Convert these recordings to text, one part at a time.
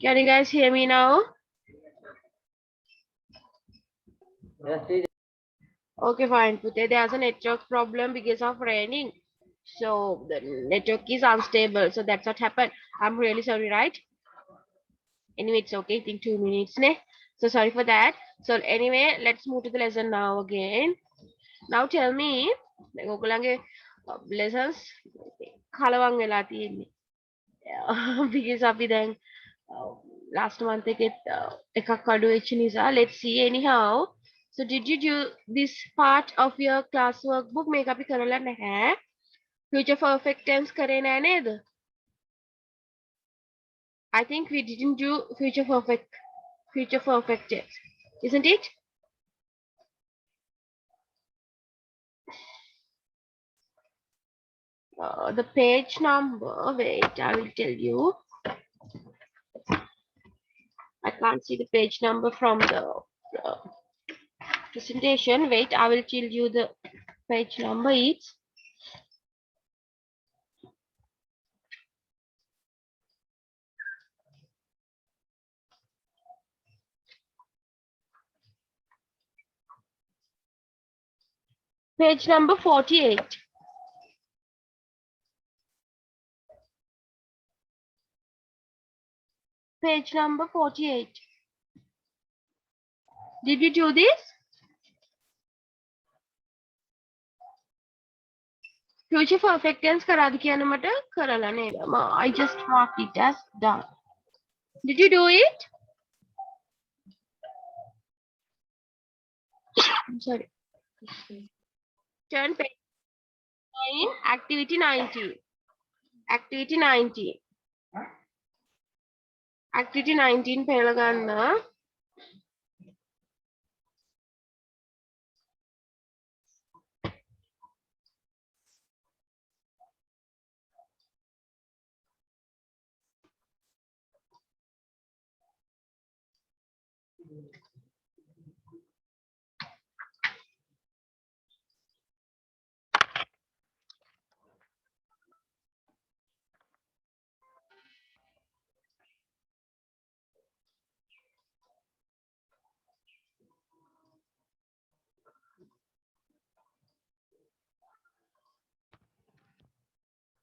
Can you guys hear me now? Yes, Okay, fine. Today there's a network problem because of raining. So the network is unstable. So that's what happened. I'm really sorry, right? Anyway, it's okay. I think 2 minutes. Ne? So sorry for that. So anyway, let's move to the lesson now again. Now tell me, ඔයගොල්ලන්ගේ lessons කලවම් වෙලා තියෙන්නේ. because අපි දැන් last month එකක් අඩු වෙච්ච නිසා let's see anyhow. So did you do this part of your classwork book? මේක අපි කරලා නැහැ. Future perfect tense කරේ නෑ නේද? I think we didn't do future perfect tense, isn't it? The page number, wait, I will tell you. I can't see the page number from the uh, presentation. Wait, I will tell you the page number. It's page number 48. Page number 48. Did you do this? Future perfect tense කරාද කියන මට කරලා නේද? I just marked it as done. Did you do it? I'm sorry. Turn page 9, activity 19. Activity 19. Activity 19 පෙළ ගන්න.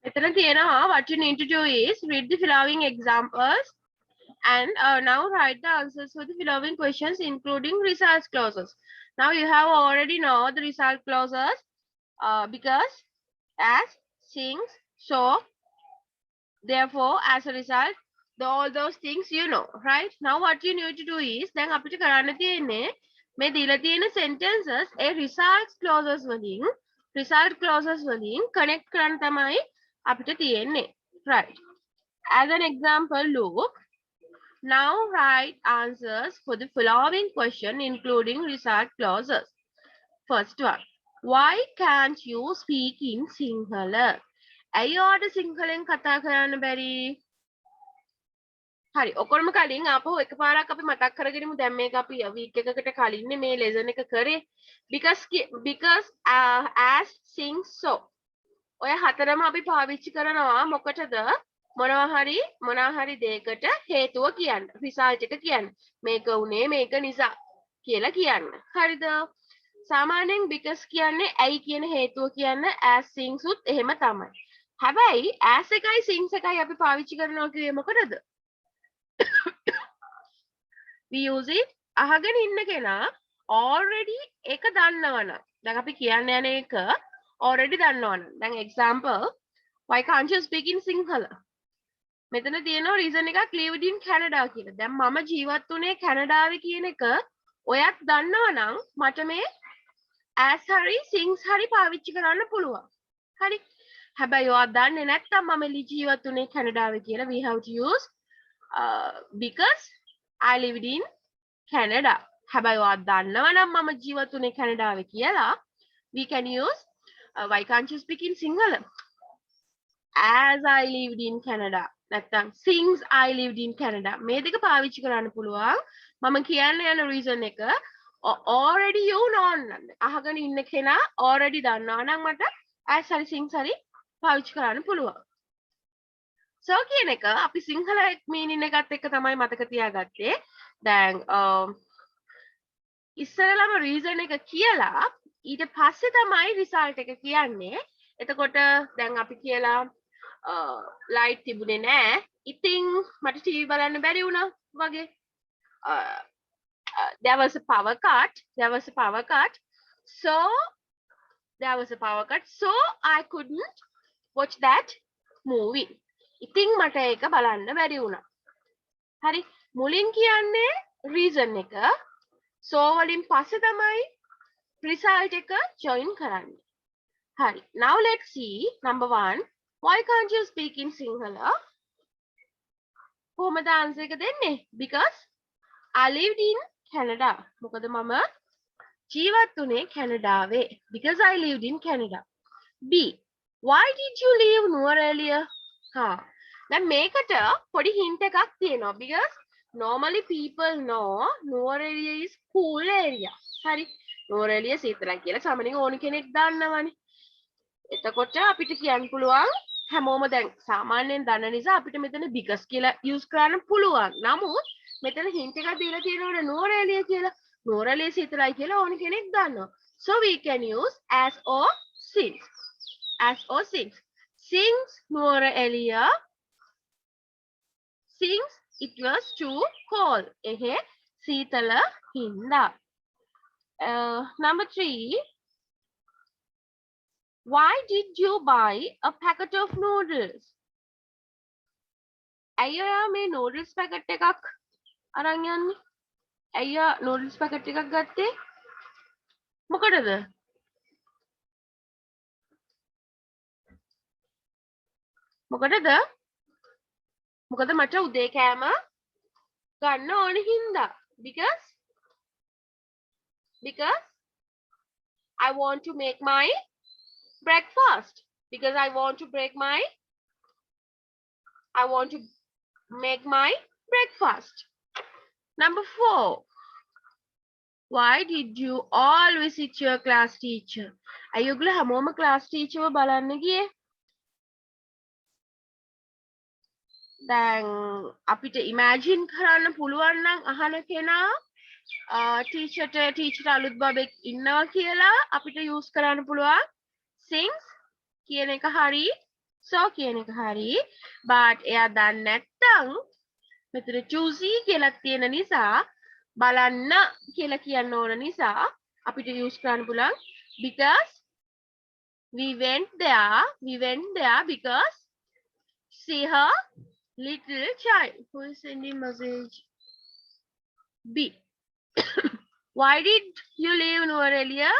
මෙතන තියෙනවා what you need to do is read the following examples and now write the answers for the following questions including result clauses. Now you have already know the result clauses because as, since, so, therefore, as a result, all those things you know, right? Now what you need to do is දැන් අපිට කරන්න තියෙන්නේ මේ දීලා තියෙන sentences ඒ result clauses වලින් connect කරන්න තමයි අපිට තියෙන්නේ, right? As an example, look. Now write answers for the following question including result clauses. First one. Why can't you speak in Sinhala? ඇයි ඔයාට සිංහලෙන් කතා කරන්න බැරි? හරි ඔකොරම කලින් ආපහු එකපාරක් අපි මතක් කරගෙනමු දැන් මේක අපි වීක් එකකට කලින්නේ මේ ලෙසන් එක කරේ because as, sing, so ඔය හතරම අපි පාවිච්චි කරනවා මොකටද මොනවා හරි දෙයකට හේතුව කියන්න රිසල්ට් එක කියන්න මේක උනේ මේක නිසා කියලා කියන්න හරිද සාමාන්‍යයෙන් because කියන්නේ ඇයි කියන හේතුව කියන්න as, sings උත් එහෙම තමයි හැබැයි as එකයි sings එකයි අපි පාවිච්චි කරනවා කියේ මොකටද we use it අහගෙන ඉන්න කෙනා already එක දන්නවනම් දැන් අපි කියන්න යන එක already දන්නවනම් දැන් example why can't you speak in Sinhala මෙතන තියෙනවා reason එකක් lived in Canada කියලා දැන් මම ජීවත් වුණේ කැනඩාවේ කියන එක ඔයත් දන්නවනම් මට මේ as හරි sings හරි පාවිච්චි කරන්න පුළුවන් හරි හැබැයි ඔයා දන්නේ නැත්නම් මම ජීවත් වුණේ කැනඩාවේ කියලා we have to use because I lived in Canada. හැබැයි ඔයා දන්නවනම් මම ජීවත් වුණේ කැනඩාවේ කියලා we can use why can't you speak in Sinhala? As I lived in Canada. නැත්නම් since I lived in Canada. මේ දෙක පාවිච්චි කරන්න පුළුවන්. මම කියන්න යන reason එක already you know අහගෙන ඉන්න කෙනා already දන්නවා නම් මට as හරි since හරි පාවිච්චි කරන්න පුළුවන්. so කියන එක අපි සිංහල meaning එකත් එක්ක තමයි මතක තියාගත්තේ. දැන් ඉස්සරලම reason එක කියලා ඊට පස්සේ තමයි result එක කියන්නේ. එතකොට දැන් අපි කියලා light තිබුණේ නෑ. ඉතින් මට TV බලන්න බැරි වුණා වගේ. There was a power cut. So I couldn't watch that movie. ඉතින් මට ඒක බලන්න බැරි වුණා. හරි. මුලින් කියන්නේ reason එක. so වලින් පස්සේ තමයි result එක join කරන්නේ. Hari. Now let's see. Number 1. Why can't you speak in Sinhala? කොහොමද answer එක දෙන්නේ? Because I lived in Canada. මොකද මම ජීවත් වුණේ කැනඩාවේ. Because I lived in Canada. B. Why did you leave Nuwara? දැන් මේකට පොඩි hint එකක් තියෙනවා. Because normally people know Nuwara is cool area. හරි. Nuwara සීතලයි කියලා සාමාන්‍යයෙන් ඕන කෙනෙක් දන්නවනේ. එතකොට අපිට කියන්න පුළුවන් හැමෝම දැන් සාමාන්‍යයෙන් දන්න නිසා අපිට මෙතන because කියලා use කරන්න පුළුවන්. නමුත් මෙතන hint එකක් දීලා තියෙනවනේ Nuwara කියලා. Nuwara සීතලයි කියලා ඕන කෙනෙක් දන්නවා. So we can use as or since. Since Nuwara since it was too cold. එහේ සීතල හින්දා. Number 3. Why did you buy a packet of noodles? අයියා මේ noodles packet එකක් අරන් යන්නේ. අයියා noodles packet එකක් ගත්තේ මොකටද? මොකද මට උදේ කෑම ගන්න ඕන හින්දා. Because I want to make my breakfast. Because I want to make my breakfast. Number 4. Why did you all visit your class teacher? අයෝගල හැමෝම class teacher බලන්න ගියේ. දැන් අපිට imagine කරන්න පුළුවන් නම් අහන කෙනා teacher අලුත් බබෙක් ඉන්නවා කියලා අපිට use කරන්න පුළුවන් since කියන එක හරි so කියන එක හරි but එයා දන්නේ නැත්නම් මෙතන choosy කියලා තියෙන නිසා බලන්න කියලා කියන්න ඕන නිසා අපිට use කරන්න පුළුවන් because we went there because see her little child. Who is sending message? B. Why did you leave Nuwara?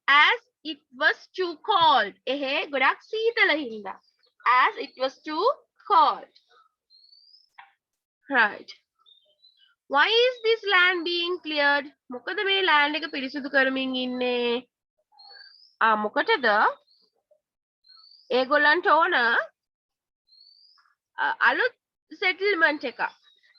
As it was too cold. එහේ ගොඩක් සීතල හින්දා. As it was too cold. Right. Why is this land being cleared? මොකද මේ land එක පිරිසිදු කරමින් ඉන්නේ? මොකටද? ඒගොල්ලන්ට ඕන අලුත් settlement එක.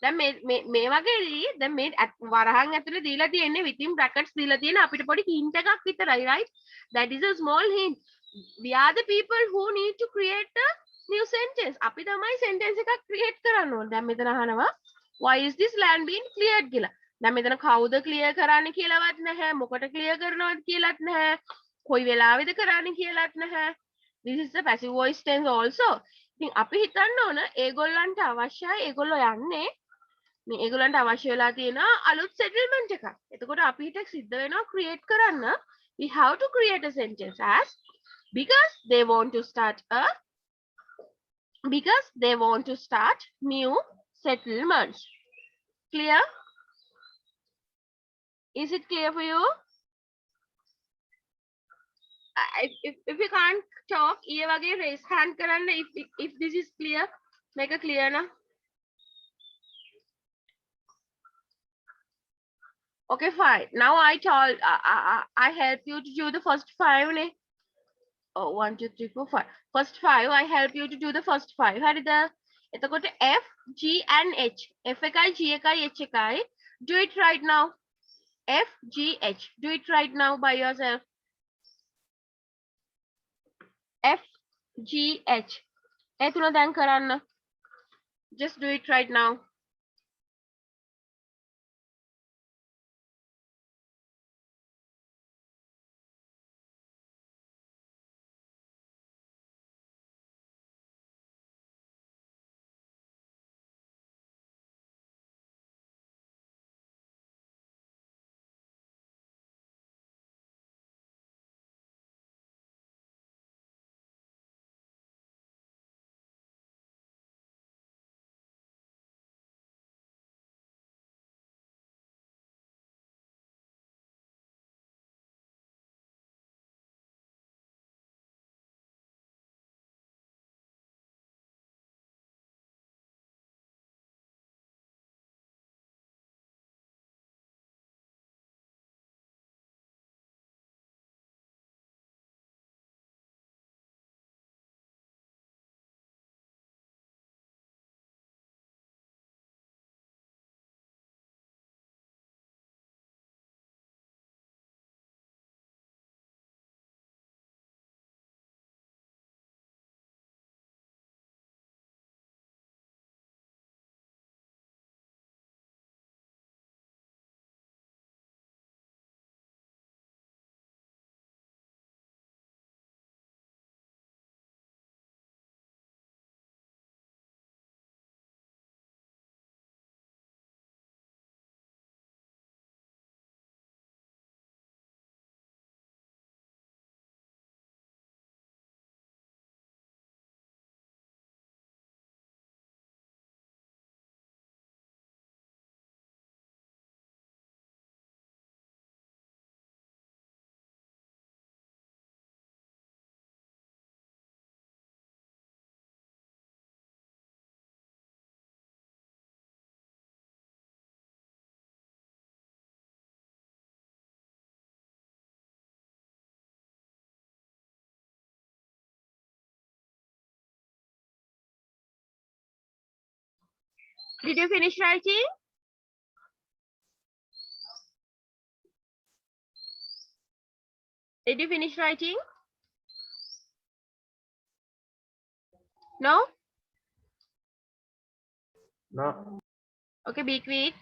දැන් මේ වගේදී දැන් මේ වරහන් ඇතුලේ දීලා තියෙන්නේ within brackets දීලා තියෙන අපිට පොඩි hint එකක් විතරයි, right? That is a small hint. We are the people who need to create a new sentence. අපි තමයි sentence එකක් create කරන්න ඕනේ. දැන් මෙතන අහනවා why is this land being cleared කියලා. දැන් මෙතන කවුද clear කරන්න කියලාවත් නැහැ. මොකට clear කරනවද කියලාත් නැහැ. කොයි වෙලාවෙද කරන්න කියලාත් නැහැ. This is the passive voice tense also. ඉතින් අපි හිතන්න ඕන ඒගොල්ලන්ට අවශ්‍යයි ඒගොල්ලෝ යන්නේ මේ ඒගොල්ලන්ට අවශ්‍ය වෙලා තියෙන අලුත් settlement එකක්. එතකොට අපි හිත සිද්ධ වෙනවා create කරන්න. We have to create a sentence as because they want to start new settlements. Clear? Is it clear for you? If you can't talk, ये वाले raise hand करना if this is clear, make it clear ना. Okay, fine. Now I help you to do the first 5 ne. Oh, 1 2 3 4 5. First 5 I help you to do the first 5. හරිද? එතකොට F G and H. F එකයි G එකයි H එකයි. Do it right now. F G H. Do it right now by yourself. F G H. ඒ තුන දැන් කරන්න. Just do it right now. Did you finish writing? Did you finish writing? No? No. Okay, be quick.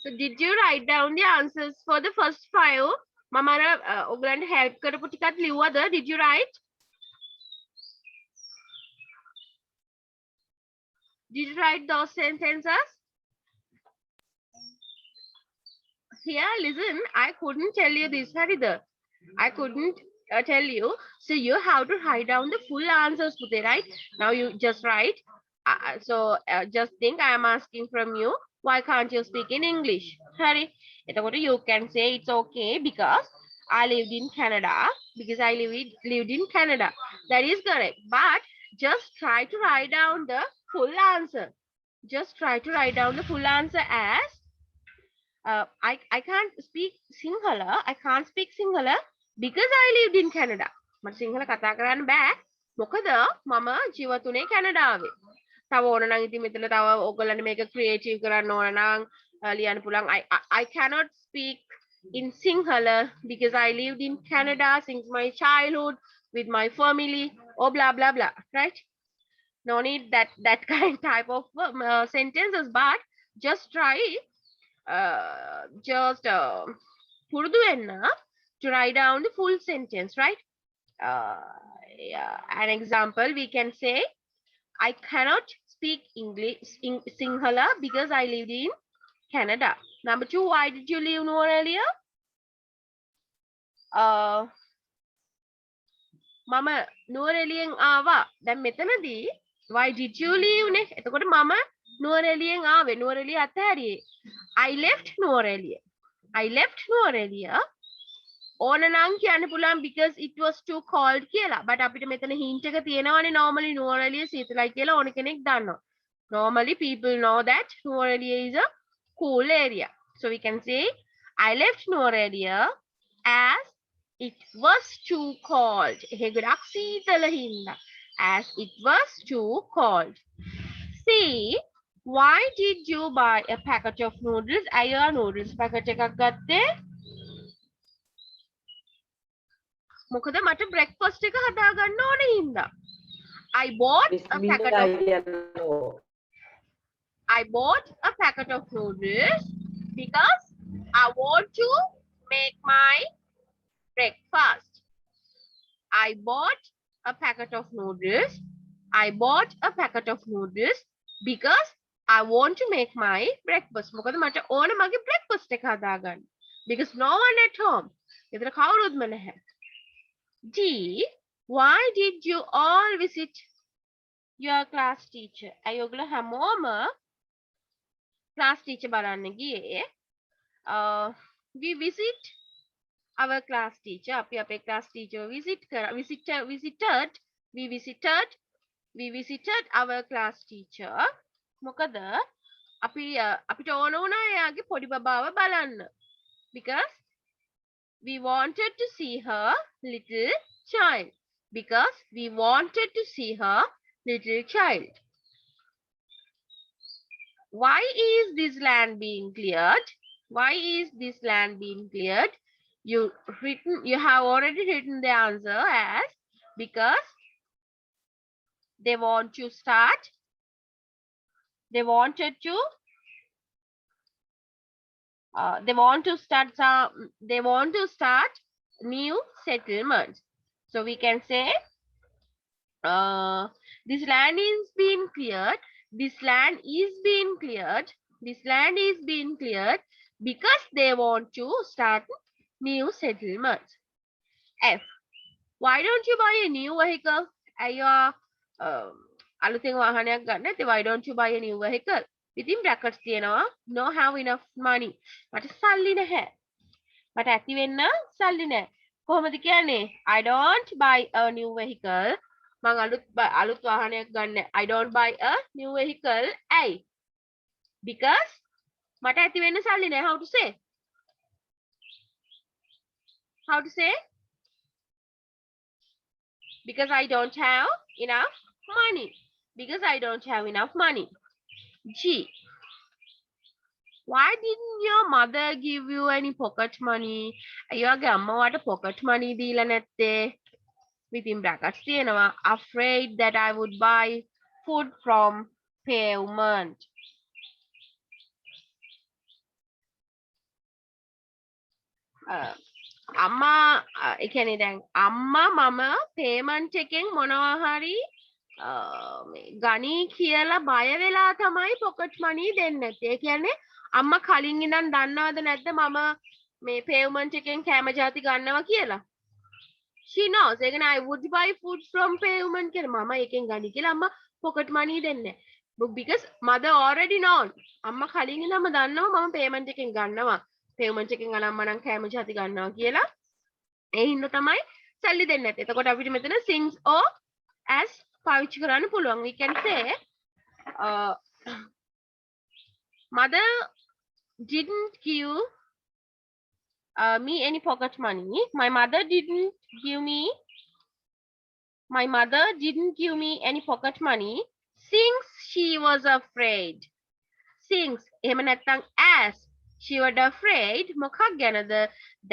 So did you write down the answers for the first 5? මම අර ඔයගලන්ට help කරපු ටිකත් ලිව්වද? Did you write? Did you write those sentences? Here, listen, I couldn't tell you this, Harida. I couldn't tell you. So you have to write down the full answers to the right. Now you just write. Just think I am asking from you. Why can't you speak in English? Harry, you can say it's okay because I lived in Canada. Because I lived in Canada. That is correct. But just try to write down the full answer. Just try to write down the full answer as I can't speak Sinhala. I can't speak Sinhala because I lived in Canada. මට සිංහල කතා කරන්න බෑ. මොකද මම ජීවත් වුණේ කැනඩාවේ. තව ඕන නම් ඉතින් මෙතන තව ඔයගොල්ලන්ට මේක ක්‍රියේටිව් කරන්න ඕන නම් ලියන්න පුළුවන්. I cannot speak in Sinhala because I lived in Canada since my childhood with my family, or blah blah blah, right? No need that kind type of sentences, but just try just පුරුදු වෙන්න to write down the full sentence, right? Yeah, an example we can say, I cannot speak English in Sinhala because I lived in Canada. Number 2, why did you leave earlier? මම නුවරඑළියෙන් ආවා. දැන් මෙතනදී why did you leave නේ? එතකොට මම නුවරඑළියෙන් ආවේ. Nuwara Eliya අතහැරියේ. I left Nuwara Eliya. I left Nuwara Eliya. ඕන නම් කියන්න පුළුවන් because it was too cold කියලා. but අපිට මෙතන hint එක තියෙනවානේ normally නුවරඑළිය සීතලයි කියලා ඕන කෙනෙක් දන්නවා. Normally people know that Nuwara Eliya is a cool area. So we can say I left Nuwara Eliya as it was too cold. එහෙගොඩක් සීතල හින්දා. As it was too cold. See, why did you buy a packet of noodles? අයියා noodles packet එකක් ගත්තේ? මොකද මට breakfast එක හදා ගන්න ඕනේ හින්දා. I bought a packet of noodles because I want to make my breakfast. I bought a packet of noodles. I bought a packet of noodles because I want to make my breakfast. මොකද මට ඕන මගේ breakfast එක හදා ගන්න. Because no one at home. ගෙදර කවුරුත්ම නැහැ. D, why did you all visit your class teacher? අය ඔයගොල්ලෝ හැමෝම class teacher බලන්න ගියේ. We visit our class teacher. අපි අපේ class teacher we visited our class teacher. මොකද අපිට ඕන වුණා එයාගේ පොඩි බබාව බලන්න. Because we wanted to see her little child. Because we wanted to see her little child. Why is this land being cleared? Why is this land being cleared? You have already written the answer as because they want to start. They want to start new settlements. So we can say this land is being cleared. This land is being cleared. This land is being cleared because they want to start new settlements. F, why don't you buy a new vehicle? අලුතෙන් වාහනයක් ගන්න නැත්නම් why don't you buy a new vehicle? within brackets තියෙනවා no have enough money. මට සල්ලි නැහැ. මට ඇති වෙන්න සල්ලි නැහැ. කොහොමද කියන්නේ? I don't buy a new vehicle. මං අලුත් වාහනයක් ගන්න. I don't buy a new vehicle. ඇයි? Because මට ඇති වෙන්න සල්ලි නැහැ. How to say? How to say? Because I don't have enough money. Because I don't have enough money. G, why didn't your mother give you any pocket money? අයියාගේ අම්මවට pocket money දීලා නැත්තේ? within brackets තියෙනවා afraid that I would buy food from pavement. අම්මා ඒ කියන්නේ දැන් අම්මා මම payment එකෙන් මොනවා හරි ගණී කියලා බය වෙලා තමයි pocket money දෙන්නේ නැත්තේ. ඒ කියන්නේ අම්මා කලින් ඉඳන් දන්නවද නැද්ද මම මේ pavement එකෙන් කැම ජාති ගන්නවා කියලා? She knows. ඒ කියන්නේ I would buy food from pavement කියලා මම එකෙන් ගනි කියලා අම්මා pocket money දෙන්නේ නැහැ. Because mother already known. අම්මා කලින් ඉඳන්ම දන්නවා මම payment එකෙන් ගන්නවා. pavement එකෙන් අනම්ම නම් කැම ජාති ගන්නවා කියලා. ඒ හින්දා තමයි සල්ලි දෙන්නේ නැත්තේ. එතකොට අපිට මෙතන since or as පාවිච්චි කරන්න පුළුවන්. We can say mother didn't give me any pocket money. My mother didn't give me any pocket money since she was afraid. Since එහෙම නැත්නම් as she was afraid මොකක් ගැනද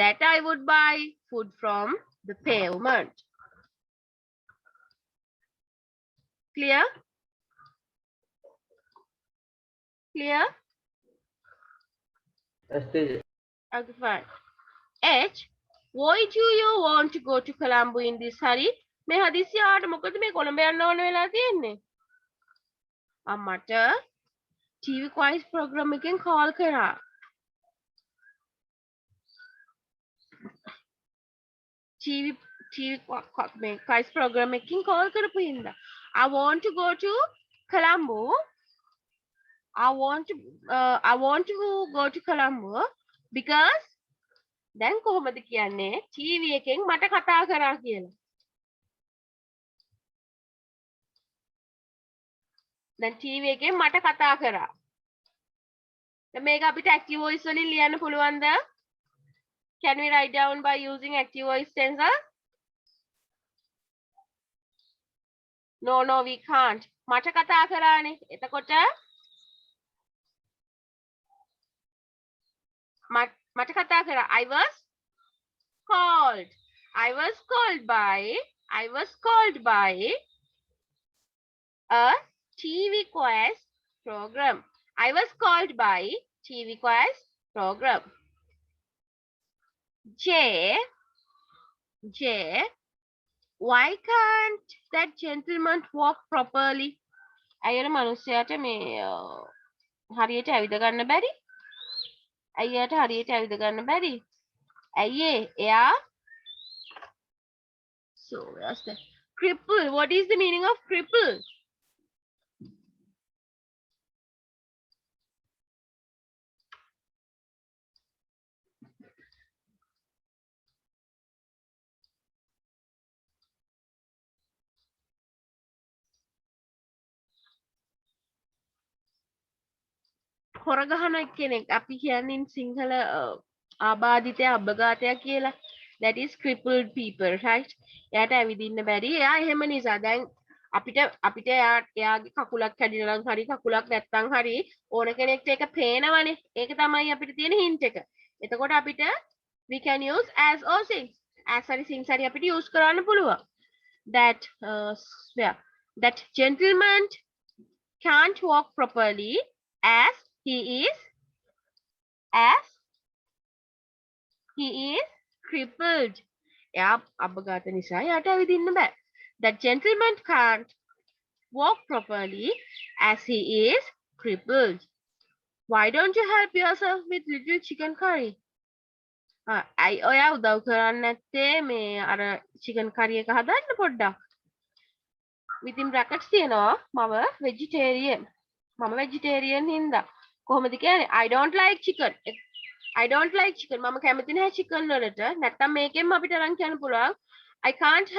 that I would buy food from the pavement. Clear? Clear? Yes, teacher. Okay, fine. H, why do you want to go to Colombo in this hurry? මේ හදිසියාට මොකද මේ කොළඹ යන්න ඕන වෙලා තියෙන්නේ? අම්මට TV quiz program එකෙන් call කරා. TV මේ quiz program එකකින් call කරපු හින්දා. I want to go to Colombo. I want to go to Colombo because දැන් කොහොමද කියන්නේ TV එකෙන් මට කතා කරා කියලා. දැන් TV එකෙන් මට කතා කරා. දැන් මේක අපිට active voice වලින් ලියන්න පුළුවන්ද? Can we write down by using active voice tensor? No, we can't. මට කතා කරානේ. එතකොට මට කතා කරා. I was called by a TV quiz program. I was called by TV quiz program. J, why can't that gentleman walk properly? අයියර මිනිස්සයාට මේ හරියට ඇවිද ගන්න බැරි? අයියට හරියට ඇවිද ගන්න බැරි? ඇයි එයා? So, what's that? Cripple. What is the meaning of cripple? හොරගහන කෙනෙක් අපි කියන්නේ සිංහල ආබාධිතය අබ්බඝාතය කියලා. That is crippled people, right? එයාට ඇවිදින්න බැරි. එයා එහෙම නිසා දැන් අපිට එයාගේ කකුලක් කැඩිලා නම් හරි කකුලක් නැත්තම් හරි ඕන කෙනෙක්ට ඒක පේනවනේ. ඒක තමයි අපිට තියෙන hint එක. එතකොට අපිට we can use as or things. as හරි things හරි අපිට use කරන්න පුළුවන්. That gentleman can't walk properly as he is crippled. එයා අබ්බඝාත නිසා යාට ඇවිදින්න බෑ. That gentleman can't walk properly as he is crippled. Why don't you help yourself with little chicken curry? ඔයා උදව් කරන්නේ නැත්තේ මේ අර chicken curry එක හදන්න පොඩ්ඩක්. within brackets තියෙනවා මම vegetarian. මම vegetarian හින්දා කොහොමද කියන්නේ? I don't like chicken. මම කැමති නැහැ chicken වලට. නැත්තම් මේකෙන්ම අපිට අරන් කියන්න පුළුවන් I can't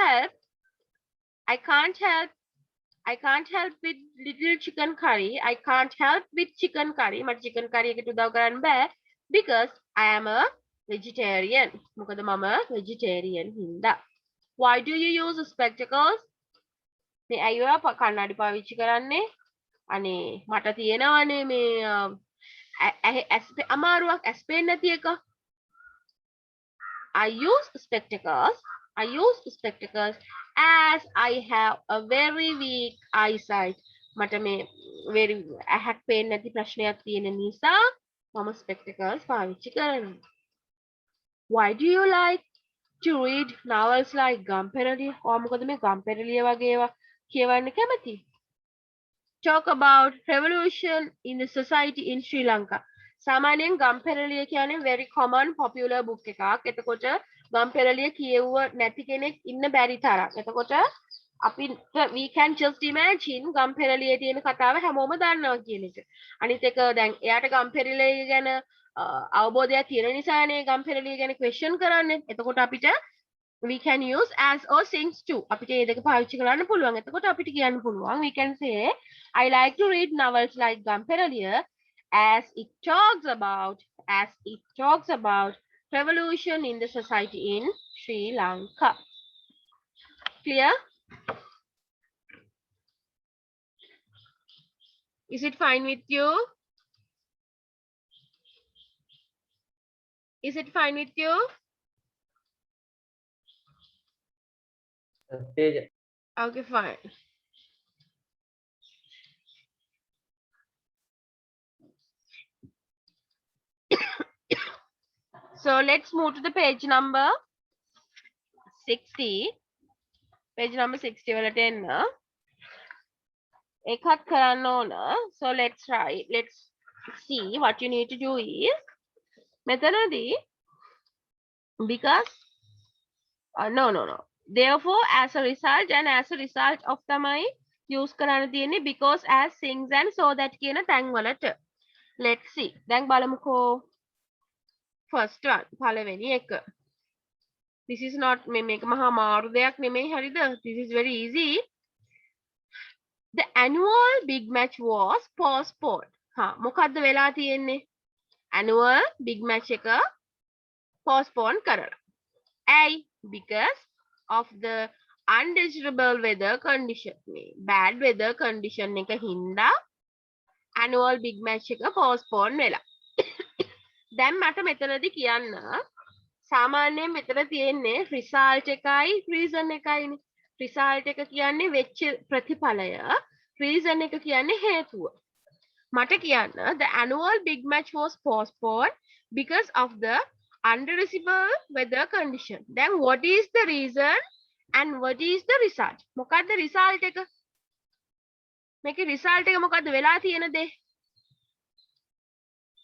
help with little chicken curry. I can't help with chicken curry. මට chicken curry එකට උදව් කරන්න බෑ because I am a vegetarian. මොකද මම vegetarian හින්දා. Why do you use spectacles? මේ ඇයි ඔයා කන්නඩි පාවිච්චි කරන්නේ? අනේ මට තියෙනවනේ මේ අමාරුවක් ඇස් පේන්නේ නැති එක. I use spectacles as I have a very weak eyesight. මට මේ very ඇහක් පේන්නේ නැති ප්‍රශ්නයක් තියෙන නිසා මම spectacles පාවිච්චි කරනවා. Why do you like to read novels like Gamperaliya? ඔයා මොකද මේ ගම්පෙරළිය වගේ ඒවා කියවන්න කැමති? Talk about revolution in the society in Sri Lanka. සාමාන්‍යයෙන් ගම්පෙරළිය කියන්නේ very common popular book එකක්. එතකොට ගම්පෙරළිය කියෙව්ව නැති කෙනෙක් ඉන්න බැරි තරම්. එතකොට අපි we can just imagine ගම්පෙරළියේ තියෙන කතාව හැමෝම දන්නවා කියන එක. අනිත් එක දැන් එයාට ගම්පෙරළිය ගැන අවබෝධයක් තියෙන නිසානේ ගම්පෙරළිය ගැන question කරන්නේ. එතකොට අපිට we can use as or things too. අපිට මේ දෙක පාවිච්චි කරන්න පුළුවන්. එතකොට අපිට කියන්න පුළුවන් we can say I like to read novels like Gamperaliya as it talks about revolution in the society in Sri Lanka. Clear? Is it fine with you? Is it fine with you? Yes, teacher. Okay, fine. So let's move to the page number 60. Page number 60 වලට එන්න. එකක් කරන්න ඕන. So let's try. Let's see what you need to do is මෙතනදී because no. Therefore as a result and as a result of තමයි use කරන්න තියෙන්නේ because as things and so that කියන තැන් වලට. Let's see. දැන් බලමුකෝ. First one පළවෙනි එක. This is not මේක මහා මාරු දෙයක් නෙමෙයි හරිද? This is very easy. The annual big match was postponed. මොකද්ද වෙලා තියෙන්නේ? Annual big match එක postpone කරලා. ඇයි? Because of the undesirable weather condition. Bad weather condition එක හින්දා annual big match එක postpone වෙලා. දැන් මට මෙතනදී කියන්න සාමාන්‍යයෙන් මෙතන තියෙන්නේ result එකයි reason එකයිනේ. result එක කියන්නේ වෙච්ච ප්‍රතිඵලය, reason එක කියන්නේ හේතුව. මට කියන්න the annual big match was postponed because of the undesirable weather condition. Then what is the reason and what is the result? මොකද්ද result එක? මේකේ result එක මොකද්ද වෙලා තියෙන දේ?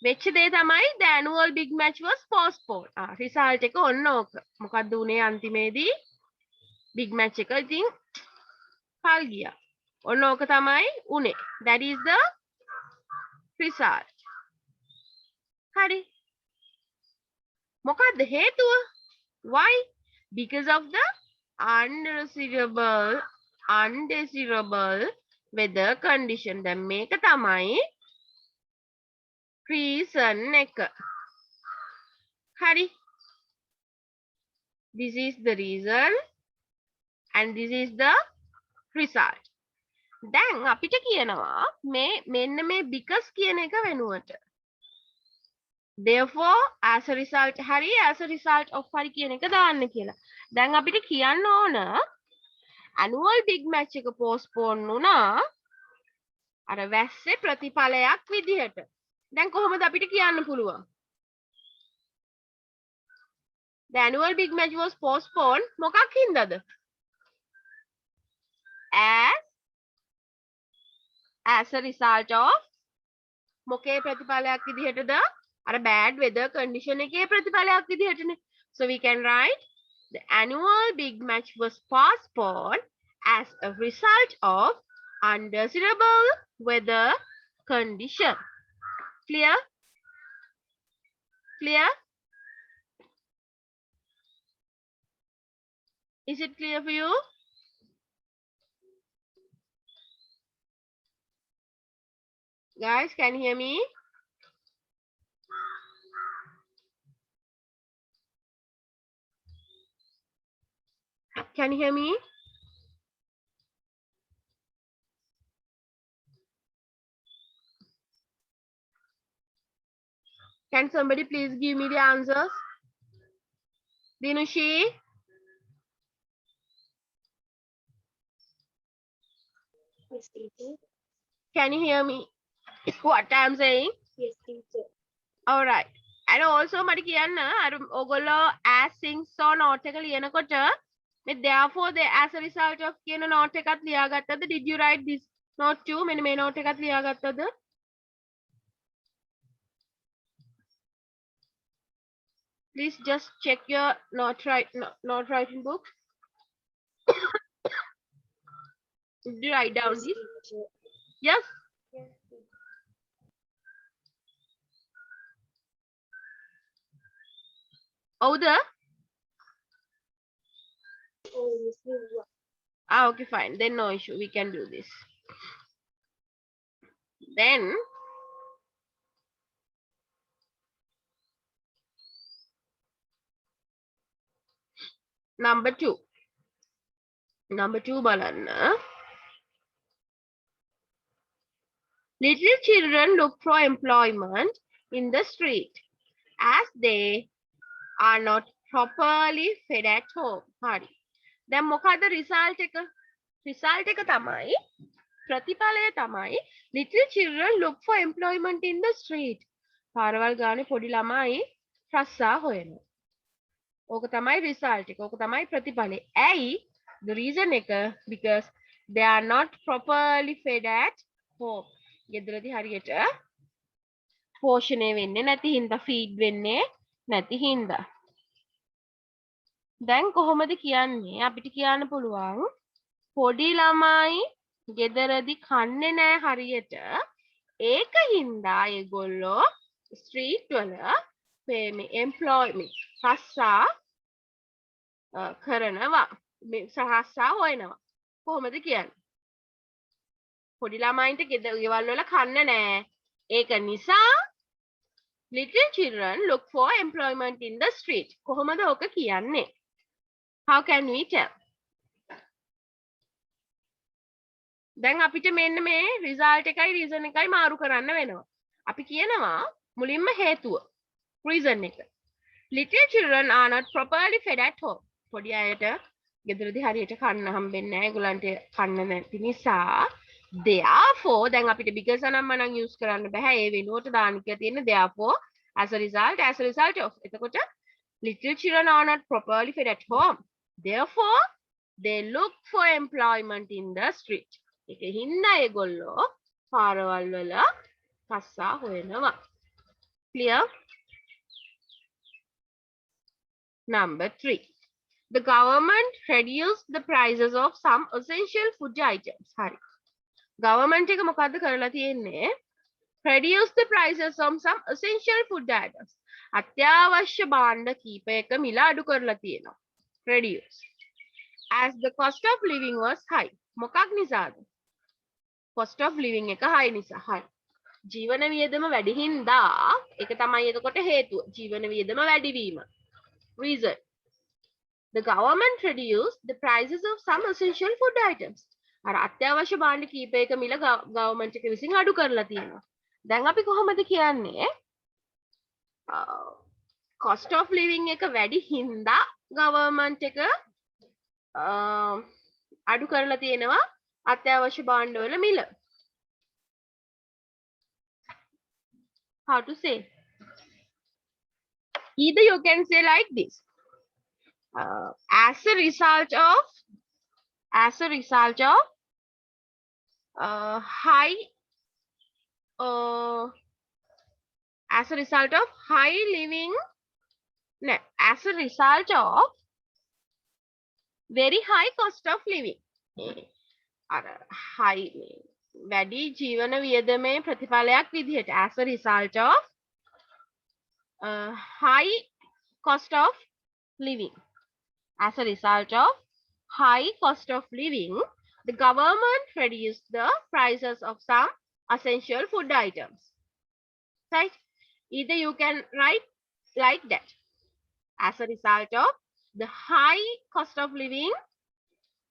වෙච්ච දේ තමයි the annual big match was postponed. result එක ඔන්න ඕක. මොකද්ද උනේ අන්තිමේදී? big match එක ඉතින් කල් ගියා. ඔන්න ඕක තමයි උනේ. That is the result. හරි. මොකද්ද හේතුව? Why? Because of the undesirable weather condition. දැන් මේක තමයි reason එක. හරි. This is the reason and this is the result. දැන් අපිට කියනවා මෙන්න මේ because කියන එක වෙනුවට therefore as a result හරි as a result of හරි කියන එක දාන්න කියලා. දැන් අපිට කියන්න ඕන annual big match එක postpone වුණා අර වැස්සේ ප්‍රතිඵලයක් විදිහට. දැන් කොහොමද අපිට කියන්න පුළුවන්? The annual big match was postponed මොකක් හින්දාද? As a result of මොකේ ප්‍රතිඵලයක් විදිහටද? අර bad weather condition එකේ ප්‍රතිඵලයක් විදිහටනේ. So we can write the annual big match was postponed as a result of undesirable weather condition. Clear? Clear? Is it clear for you? Guys, can you hear me? Can you hear me? Can somebody please give me the answers? Dinushi? Yes, teacher. Can you hear me? What I'm saying? Yes, teacher. All right. And also මට කියන්න අර ඔයගොල්ලෝ as things so note එක ලියනකොට මේ therefore the as a result of කියන note එකත් ලියාගත්තද? Did you write this note too? මෙන්න මේ note එකත් ලියාගත්තද? Please just check your note writing book. Did you write down Yes, this? teacher. Yes. Yes, teacher. ඔව්ද? Oh, yes, teacher. Okay, fine. Then no issue. We can do this. Then number 2. Number 2 බලන්න. Little children look for employment in the street as they are not properly fed at home. හරි. දැන් මොකද්ද result එක? result එක තමයි ප්‍රතිඵලය තමයි little children look for employment in the street. පාරවල් ගානේ පොඩි ළමයි රස්සා හොයනවා. ඕක තමයි result එක. ඕක තමයි ප්‍රතිඵලය. ඇයි? The reason එක because they are not properly fed at home. ගෙදරදී හරියට පෝෂණය වෙන්නේ නැති හින්දා feed වෙන්නේ නැති හින්දා. දැන් කොහොමද කියන්නේ? අපිට කියන්න පුළුවන් පොඩි ළමයි ගෙදරදී කන්නේ නැහැ හරියට. ඒක හින්දා ඒගොල්ලෝ ස්ට්‍රීට් වල මේ employment රස්සා කරනවා. මේ රස්සා හොයනවා. කොහොමද කියන්නේ? පොඩි ළමයින්ට ගෙවල් වල කන්න නැහැ. ඒක නිසා little children look for employment in the street. කොහොමද ඕක කියන්නේ? How can we tell? දැන් අපිට මෙන්න මේ result එකයි reason එකයි මාරු කරන්න වෙනවා. අපි කියනවා මුලින්ම හේතුව. reason එක. Little children are not properly fed at home. පොඩි අයට ගෙදරදී හරියට කන්න හම්බෙන්නේ නැහැ. ඒගොල්ලන්ට කන්න නැති නිසා therefore දැන් අපිට because නම් use කරන්න බෑ. ඒ වෙනුවට දාන්න කියලා තියෙන therefore as a result of. එතකොට little children are not properly fed at home. Therefore they look for employment in the street. ඒක හින්දා ඒගොල්ලෝ පාරවල් වල රස්සා හොයනවා. Clear? Number 3. The government reduced the prices of some essential food items. හරි. government එක මොකද්ද කරලා තියෙන්නේ? reduce the prices of some essential food items. අත්‍යවශ්‍ය භාණ්ඩ කීපයක මිල අඩු කරලා තියෙනවා. reduce. As the cost of living was high. මොකක් නිසාද? cost of living එක high නිසා. හරි. ජීවන වියදම වැඩි හින්දා ඒක තමයි එතකොට හේතුව. ජීවන වියදම වැඩි වීම. reason. The government reduced the prices of some essential food items. අර අත්‍යවශ්‍ය භාණ්ඩ කීපයක මිල government එක විසින් අඩු කරලා තියෙනවා. දැන් අපි කොහොමද කියන්නේ? cost of living එක වැඩි හින්දා government එක අඩු කරලා තියෙනවා අත්‍යවශ්‍ය භාණ්ඩවල මිල. How to say? Either you can say like this. As a result of high living, no, as a result of very high cost of living. high වැඩි ජීවන වියදමේ ප්‍රතිඵලයක් විදිහට as a result of high cost of living. As a result of high cost of living, the government reduced the prices of some essential food items. Right? Either you can write like that. As a result of the high cost of living,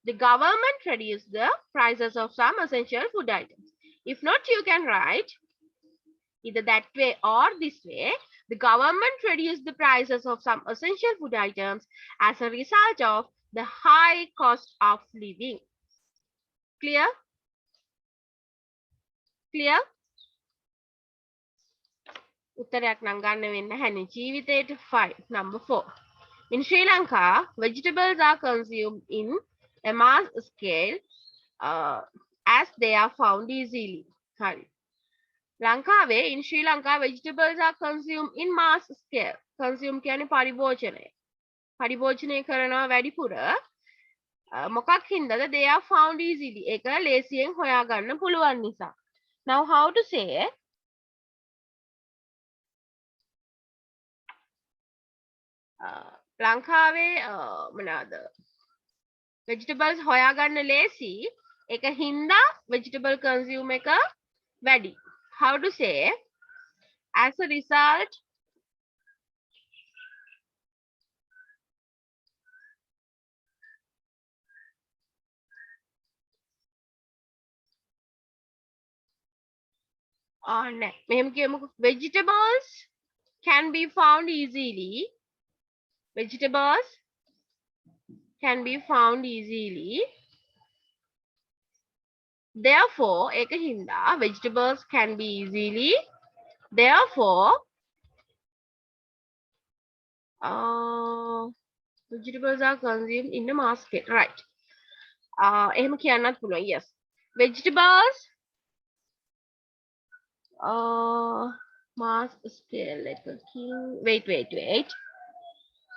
the government reduced the prices of some essential food items. If not, you can write either that way or this way. The government reduced the prices of some essential food items as a result of the high cost of living. Clear? Clear? උත්තරයක් නම් ගන්න වෙන්න හැනේ ජීවිතේට 5. Number 4. In Sri Lanka, vegetables are consumed in a mass scale as they are found easily. හරි. ලංකාවේ in Sri Lanka vegetables are consumed in mass scale. Consume කියන්නේ පරිභෝජනය. පරිභෝජනය කරනවා වැඩිපුර. මොකක් හින්දාද? They are found easily. ඒක ලේසියෙන් හොයාගන්න පුළුවන් නිසා. Now how to say? ලංකාවේ මොනවාද? vegetables හොයාගන්න ලේසි. ඒක හින්දා vegetable consume එක වැඩි. How to say? As a result, මෙහෙම කියමුකෝ vegetables can be found easily vegetables can be found easily. Therefore, එක හින්දා vegetables can be easily. Therefore, vegetables are consumed in the market. Right. එහෙම කියන්නත් පුළුවන්. Yes. Vegetables mass scale එකකින් wait.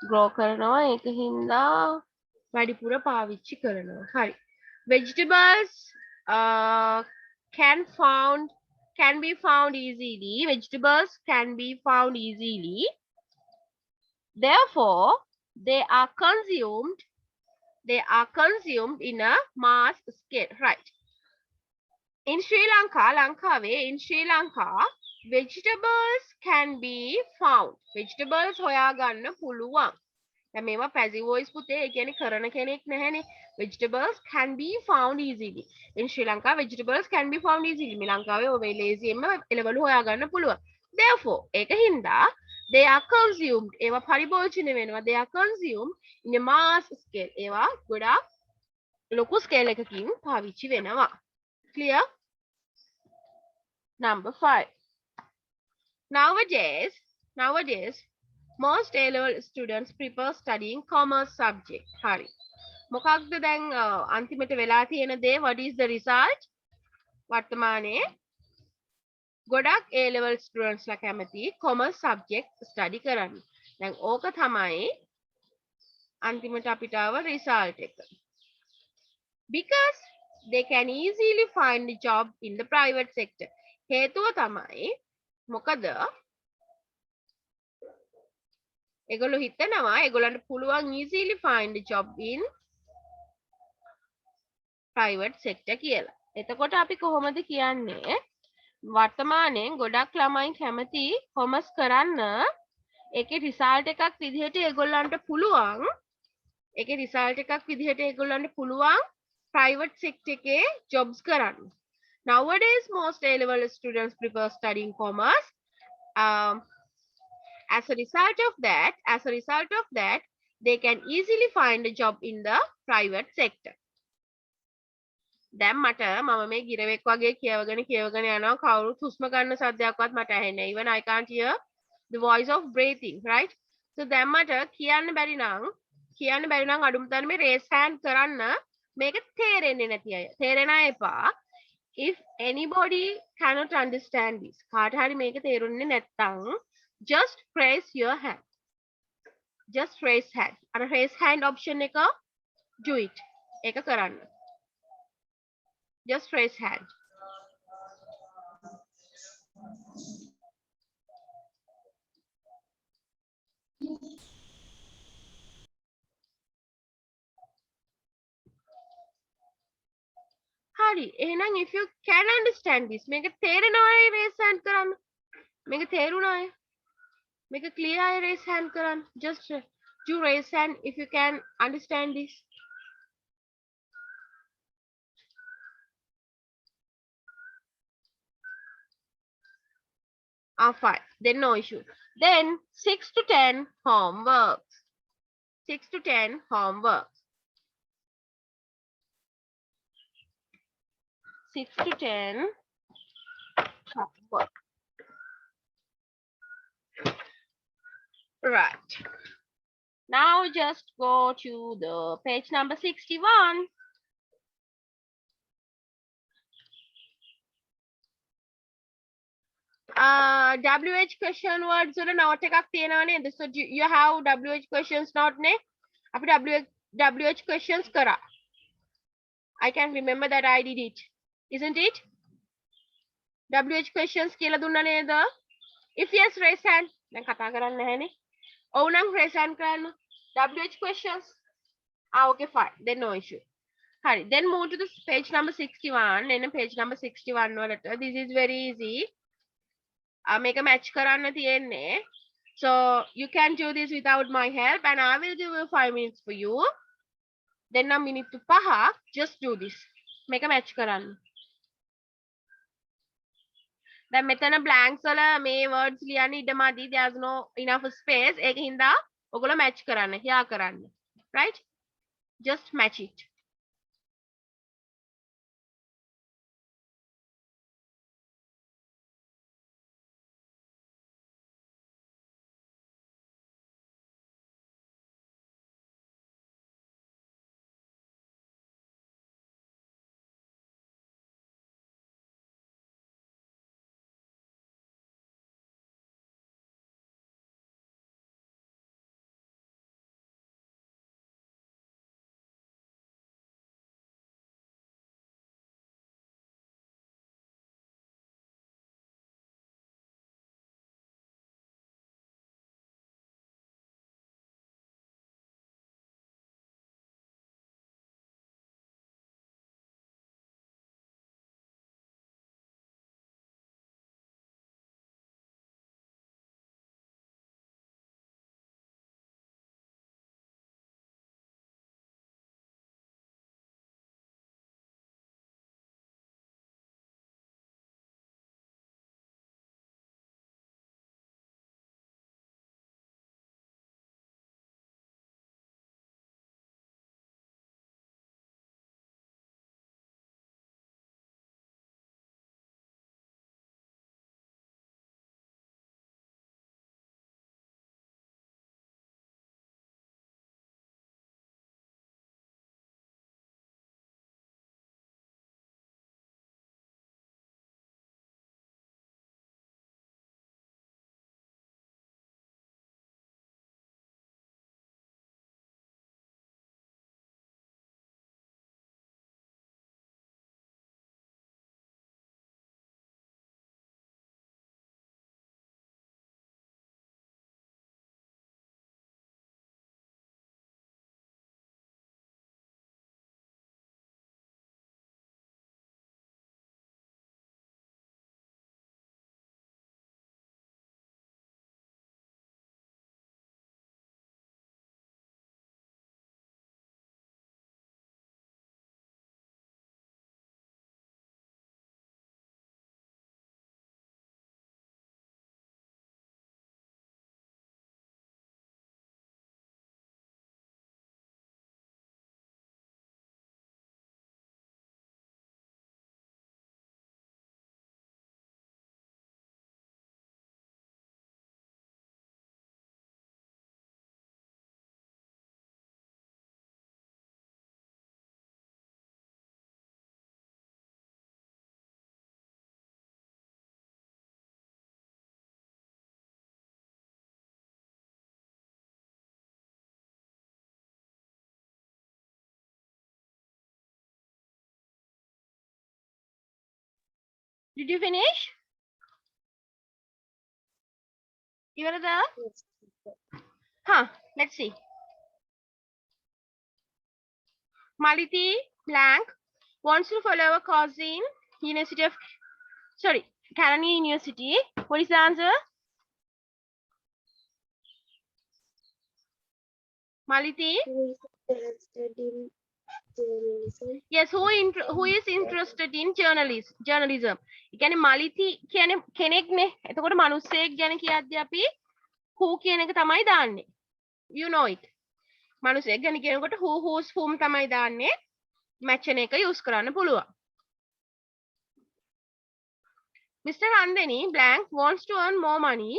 grow කරනවා ඒක හින්දා වැඩිපුර පාවිච්චි කරනවා. හරි. Vegetables can be found easily. Vegetables can be found easily. Therefore, they are consumed in a mass scale. Right. In Sri Lanka, in Sri Lanka, vegetables can be found. Vegetables හොයාගන්න පුළුවන්. දැන් මේවා passive voice පුතේ, ඒ කියන්නේ කරන කෙනෙක් නැහැනේ. Vegetables can be found easily. In Sri Lanka, vegetables can be found easily. මේ ලංකාවේ ඔය lazy එම එළවලු හොයාගන්න පුළුවන්. Therefore, ඒක හින්දා they are consumed. ඒවා පරිභෝජනය වෙනවා. They are consumed in a mass scale. ඒවා ගොඩාක් ලොකු scale එකකින් පාවිච්චි වෙනවා. Clear? Number 5. Nowadays, most A-level students prefer studying commerce subject. Hari. මොකක්ද දැන් අන්තිමට වෙලා තියෙන දේ? What is the result? වර්තමානයේ ගොඩක් A-level students ලා කැමති commerce subject study කරන්න. දැන් ඕක තමයි අන්තිමට අපිට ආව result එක. Because they can easily find a job in the private sector. හේතුව තමයි මොකද ඒගොල්ලෝ හිතනවා ඒගොල්ලන්ට පුළුවන් easily find a job in private sector කියලා. එතකොට අපි කොහොමද කියන්නේ? වර්තමානයෙන් ගොඩක් ළමයි කැමති කොමර්ස් කරන්න. ඒකේ රිසල්ට් එකක් විදිහට ඒගොල්ලන්ට පුළුවන් private sector එකේ jobs කරන්න. Nowadays, most A-level students prefer studying commerce. As a result of that, they can easily find a job in the private sector. දැන් මට මම මේ ගිරවෙක් වගේ කියවගෙන යනවා කවුරුත් හුස්ම ගන්න සද්දයක්වත් මට ඇහෙන්නේ. Even I can't hear the voice of breathing, right? So දැන් මට කියන්න බැරි නම් අඩුම තරමේ raise hand කරන්න. මේක තේරෙන්නේ නැති අය. තේරෙන අය එපා. If anybody cannot understand this, කාට හරි මේක තේරුන්නේ නැත්නම් just raise your hand. Just raise hand. අර raise hand option එක do it. ඒක කරන්න. Just raise hand. Hari, එහෙනම් if you can understand this, මේක තේරෙනවා අය raise hand කරන්න. මේක තේරුණා අය. මේක clear අය raise hand කරන්න. Just do raise hand if you can understand this. Fine. Then no issue. Then 6 to 10 homeworks. 6 to 10 homeworks. 6 to 10 homework. Right. Now just go to the page number 61. WH question words වල note එකක් තියෙනවා නේද? So you have WH questions note නේ? අපි WH questions කරා. I can remember that I did it. Isn't it? WH questions කියලා දුන්නා නේද? If yes, raise hand. දැන් කතා කරන්න නැහැනේ. ඔව් නම් raise hand කරන්න. WH questions. Okay, fine. Then no issue. Hari. Then move to the page number 61. Then page number 61 වලට. This is very easy. Make a match කරන්න තියෙන්නේ. So you can do this without my help and I will give you 5 minutes for you. Then a minute to paha. Just do this. Make a match කරන්න. දැන් මෙතන blanks වල මේ words ලියන්න ඉඩ මදි. There's no enough space. ඒක හින්දා ඔගොල්ලෝ match කරන්න. here කරන්න. right? Just match it. Did you finish? ඉවරද? Yes, teacher. Huh, let's see. Maliti blank wants to follow a course in University of Carani University. What is the answer? Maliti? Who is interested in journalism? Yes, who is interested in journalism? ඒ කියන්නේ මලිති කියන්නේ කෙනෙක්නේ. එතකොට මිනිස්සෙක් ගැන කියද්දී අපි who කියන එක තමයි දාන්නේ. You know it. මිනිස්සෙක් ගැන කියනකොට who whose whom තමයි දාන්නේ. match එක use කරන්න පුළුවන්. Mr. Randeni blank wants to earn more money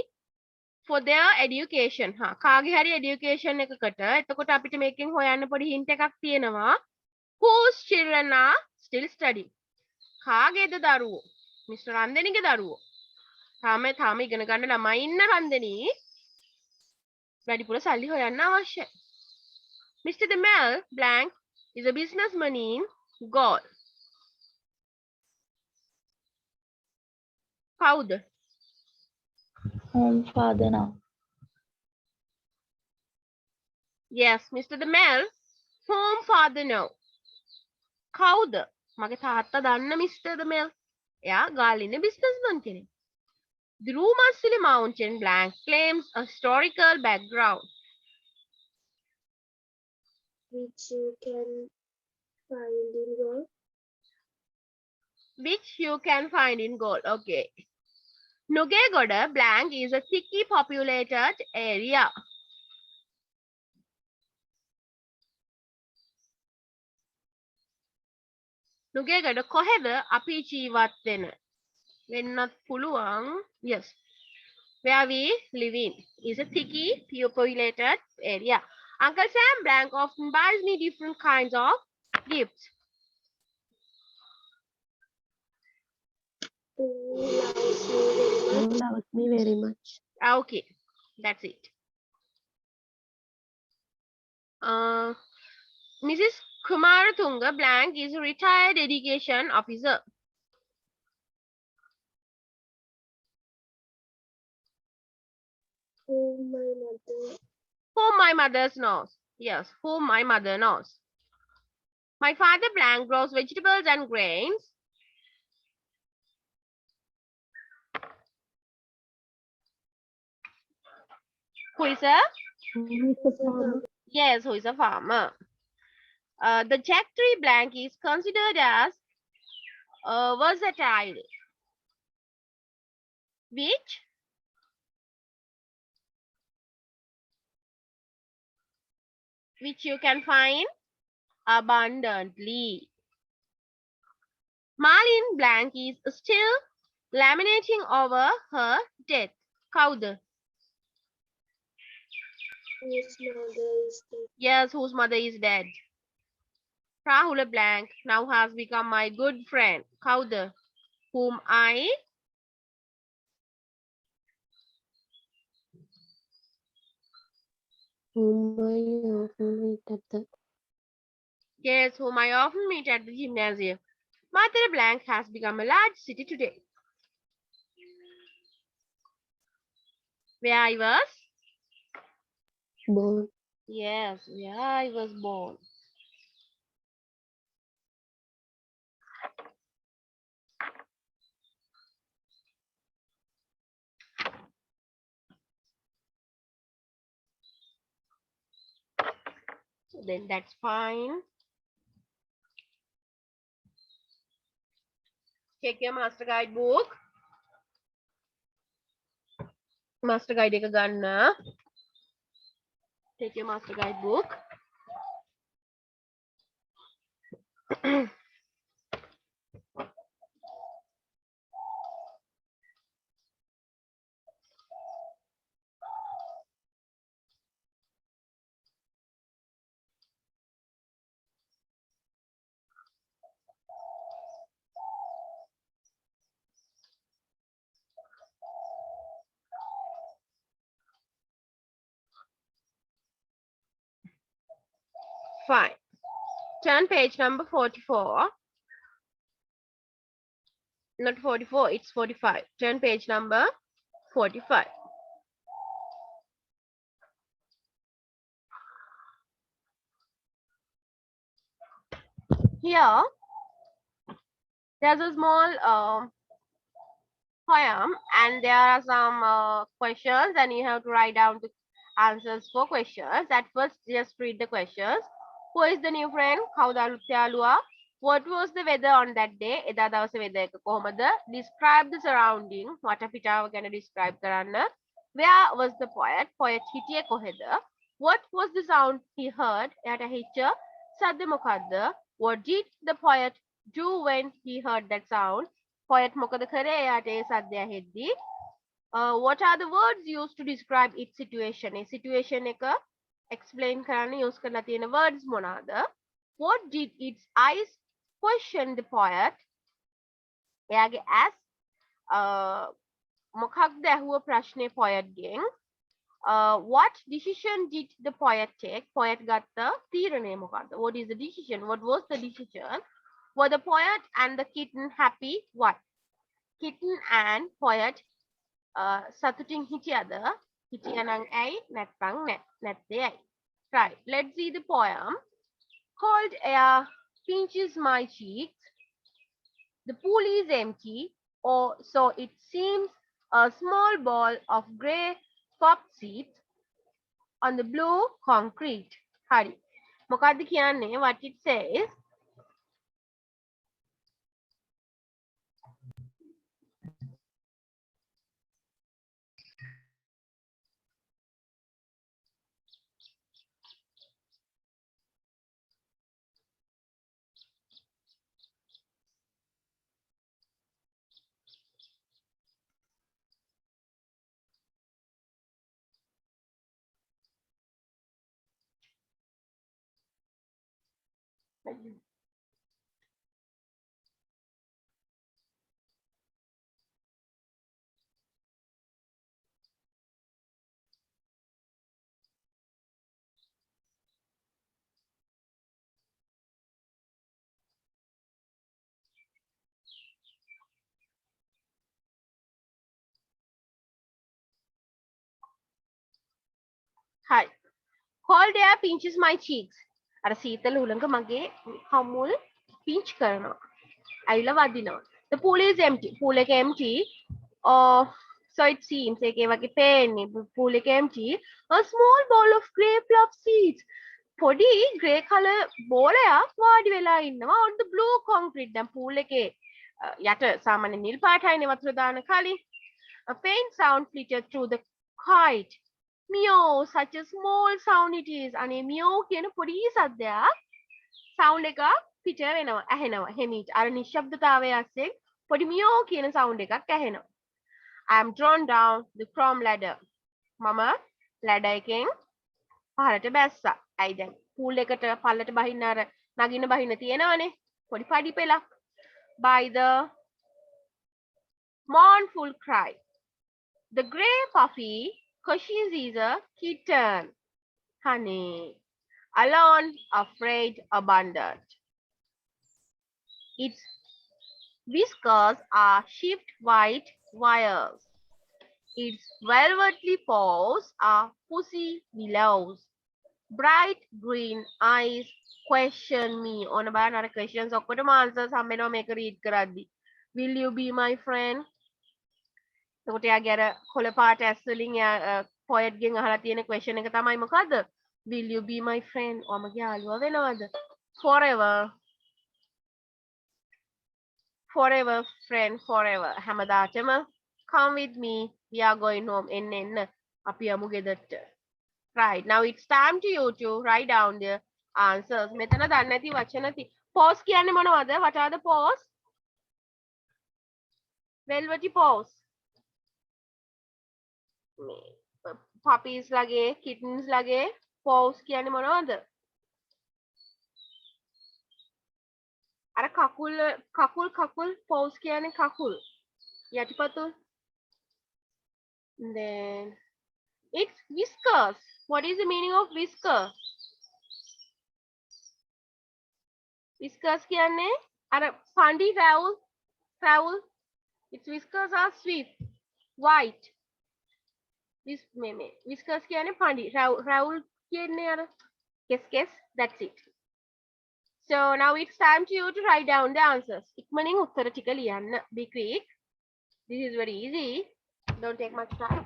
for their education. කාගේ හරි education එකකට එතකොට අපිට මේකෙන් හොයන්න පොඩි hint එකක් තියෙනවා. Whose children are still studying? කාගේද දරුවෝ? Mr. Randeniගේ දරුවෝ. තාම ඉගෙන ගන්න ළමයි ඉන්න රන්දනි. වැඩිපුර සල්ලි හොයන්න අවශ්‍යයි. Mr. Demel blank is a businessman in Gaul. කවුද? Home father now. Yes, Mr. Demel, whom father know? කවුද? මගේ තාත්තා දන්න Mr. Demel. එයා ගාලින්නේ businessman කෙනෙක්. The Rumasili mountain blank claims a historical background. Which you can find in Gaul. Which you can find in Gaul. Okay. Nugegoda blank is a thickly populated area. නුගේගඩ කොහෙද අපි ජීවත් වෙන වෙන්නත් පුළුවන්. Yes, where we live in is a thicky populated area. Uncle Sam Blank often buys me different kinds of gifts. Who loves me very much? Okay, that's it. Mrs. Kumaratunga Blank is a retired education officer. Whom my mother Whom my mother knows. Yes, whom my mother knows. My father Blank grows vegetables and grains. Who is a? Yes, who is a farmer. The jack tree Blank is considered as versatile. Which you can find abundantly. Marlene Blank is still lamenting over her death. Kauda. whose mother is dead. Yes, whose mother is dead. Rahula Blank now has become my good friend. Kauda. Whom I Yes, whom I often meet at the gymnasium. Mother Blank has become a large city today. Where I was? Born. Yes, where I was born. So then that's fine. Take your master guide book. Master guide එක ගන්න. Take your master guide book. Fine. Turn page number 44. Not 44, it's 45. Turn page number 45. Here, there's a small poem and there are some questions and you have to write down the answers for questions. At first, just read the questions. Who is the new friend? What was the weather on that day? එදා දවසේ weather එක කොහොමද? Describe the surrounding. වටපිටාව ගැන describe කරන්න. Where was the poet? Poet හිටියේ කොහෙද? What was the sound he heard? එයාට හිච්ච සද්ද මොකද්ද? What did the poet do when he heard that sound? Poet මොකද කරේ එයාට ඒ සද්දය ඇහෙද්දී? What are the words used to describe its situation? A situation එක explain කරන්න use කරලා තියෙන words මොනවාද? What did its eyes question the poet? එයාගේ as මොකක්ද ඇහුව ප්‍රශ්නේ poet ගෙන්? What decision did the poet take? Poet ගත්ත තීරණය මොකක්ද? What is the decision? What was the decision? Were the poet and the kitten happy? What? Kitten and poet සතුටින් හිටියද? හිටියනම් ඇයි? නැත්නම් නැත්තේ ඇයි? Right. Let's see the poem. Cold air pinches my cheeks. The pool is empty, or so it seems. A small ball of grey pop seeds on the blue concrete. Hari. මොකද්ද කියන්නේ? What it says? Hi. Cold air pinches my cheeks. අර සීතල උලඟ මගේ හමුල් pinch කරනවා. ඇවිල්ලා වදිනවා. The pool is empty. pool එක empty. So it seems ඒකේ වගේ පේන්නේ pool එක empty. A small ball of grey fluff seeds. පොඩි grey color බෝලයක් වාඩි වෙලා ඉන්නවා on the blue concrete. දැන් pool එකේ යට සාමාන්‍ය නිල් පාටයිනේ වතුර දාන කලින්. A faint sound flittered through the kite. Meow, such a small sound it is. අනේ meow කියන පොඩි සද්දයක් sound එක පිට වෙනවා ඇහෙනවා හෙමිට. අර නිශ්ශබ්දතාවය ඇස්සෙන් පොඩි meow කියන sound එකක් ඇහෙනවා. I am drawn down the chrome ladder. මම ladder එකෙන් පහළට බැස්සා. ඇයි දැන් pool එකට පල්ලට බහින්න අර නගින්න බහින්න තියෙනවනේ පොඩි පඩි පෙලක්. By the mournful cry. The grey puffy Cochise is a kitten. Honey. Alone, afraid, abandoned. Its whiskers are shaped white wires. Its velvety paws are pussy willows. Bright green eyes question me. On a banner questions ඔක්කොටම answers හම්බෙනවා මේක read කරද්දි. Will you be my friend? එතකොට එයාගේ අර කොළ පාට ඇස් වලින් එයා පොයට් ගෙන් අහලා තියෙන question එක තමයි මොකද්ද? Will you be my friend? ඔමගේ යාළුවා වෙනවද? Forever. Forever friend forever. හැමදාටම come with me. We are going home. එන්න අපි යමු ගෙදරට. Right. Now it's time to you to write down the answers. මෙතන දන්නේ නැති වචන pause කියන්නේ මොනවද? What are the pause? Velvety pause. Puppies lage, kittens lage, paws කියන්නේ මොනවද? අර කකුල් paws කියන්නේ කකුල්. යටිපතුල්. Then it's whiskers. What is the meaning of whisker? Whiskers කියන්නේ අර පණ්ඩි රැවුල්. Its whiskers are swift, white. Whiskers කියන්නේ පණ්ඩි රැවුල් කියන්නේ අර guess that's it. So now it's time to you to write down the answers. ඉක්මනින් උත්තර ටික ලියන්න. Be quick. This is very easy. Don't take much time.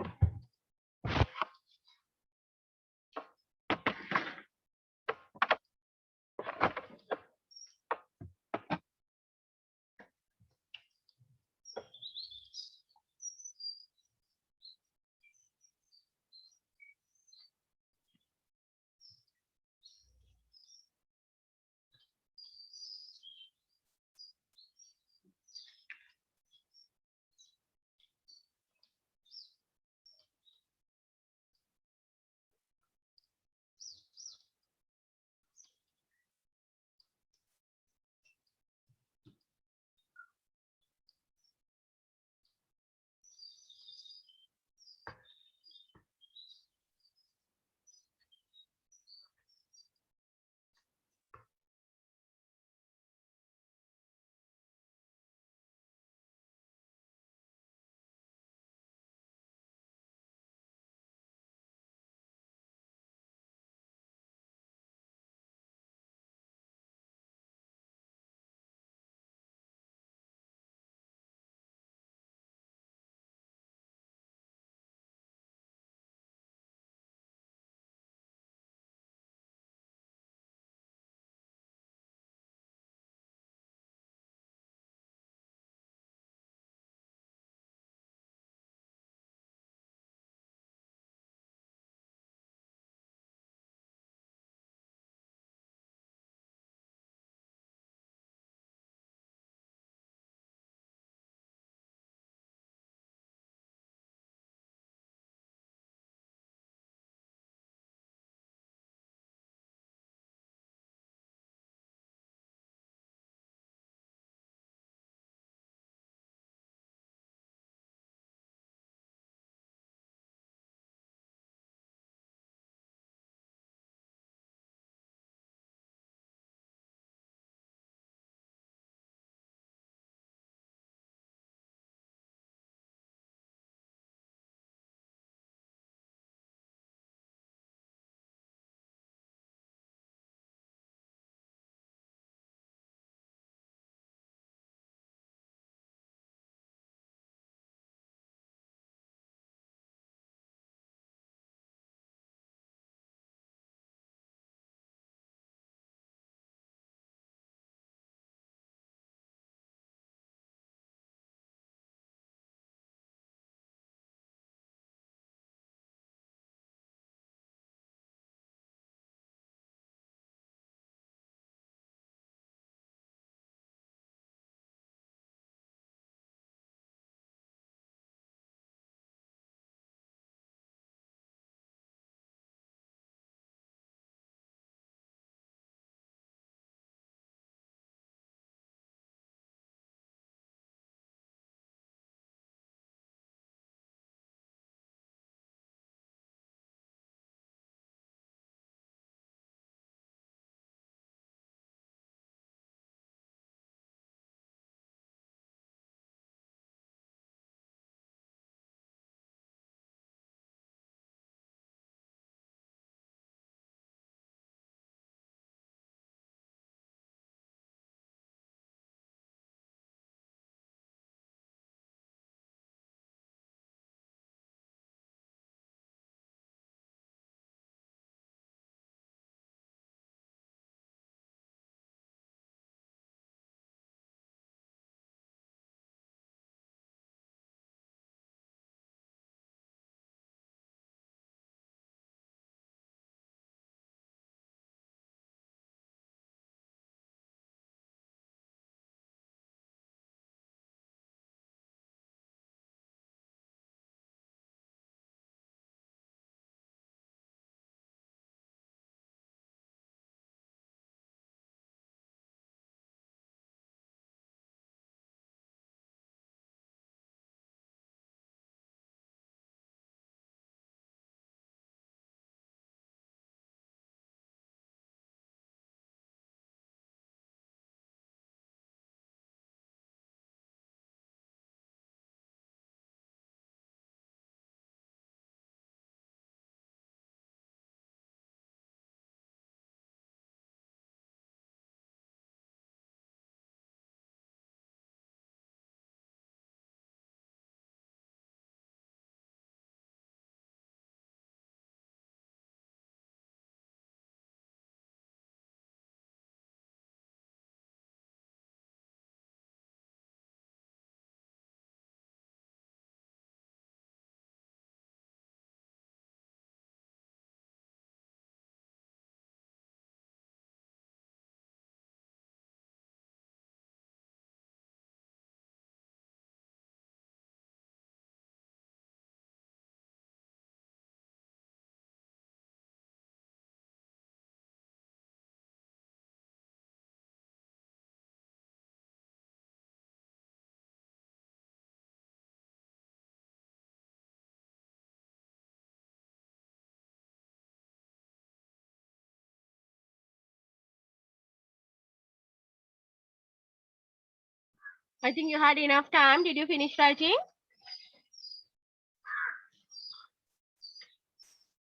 I think you had enough time. Did you finish writing?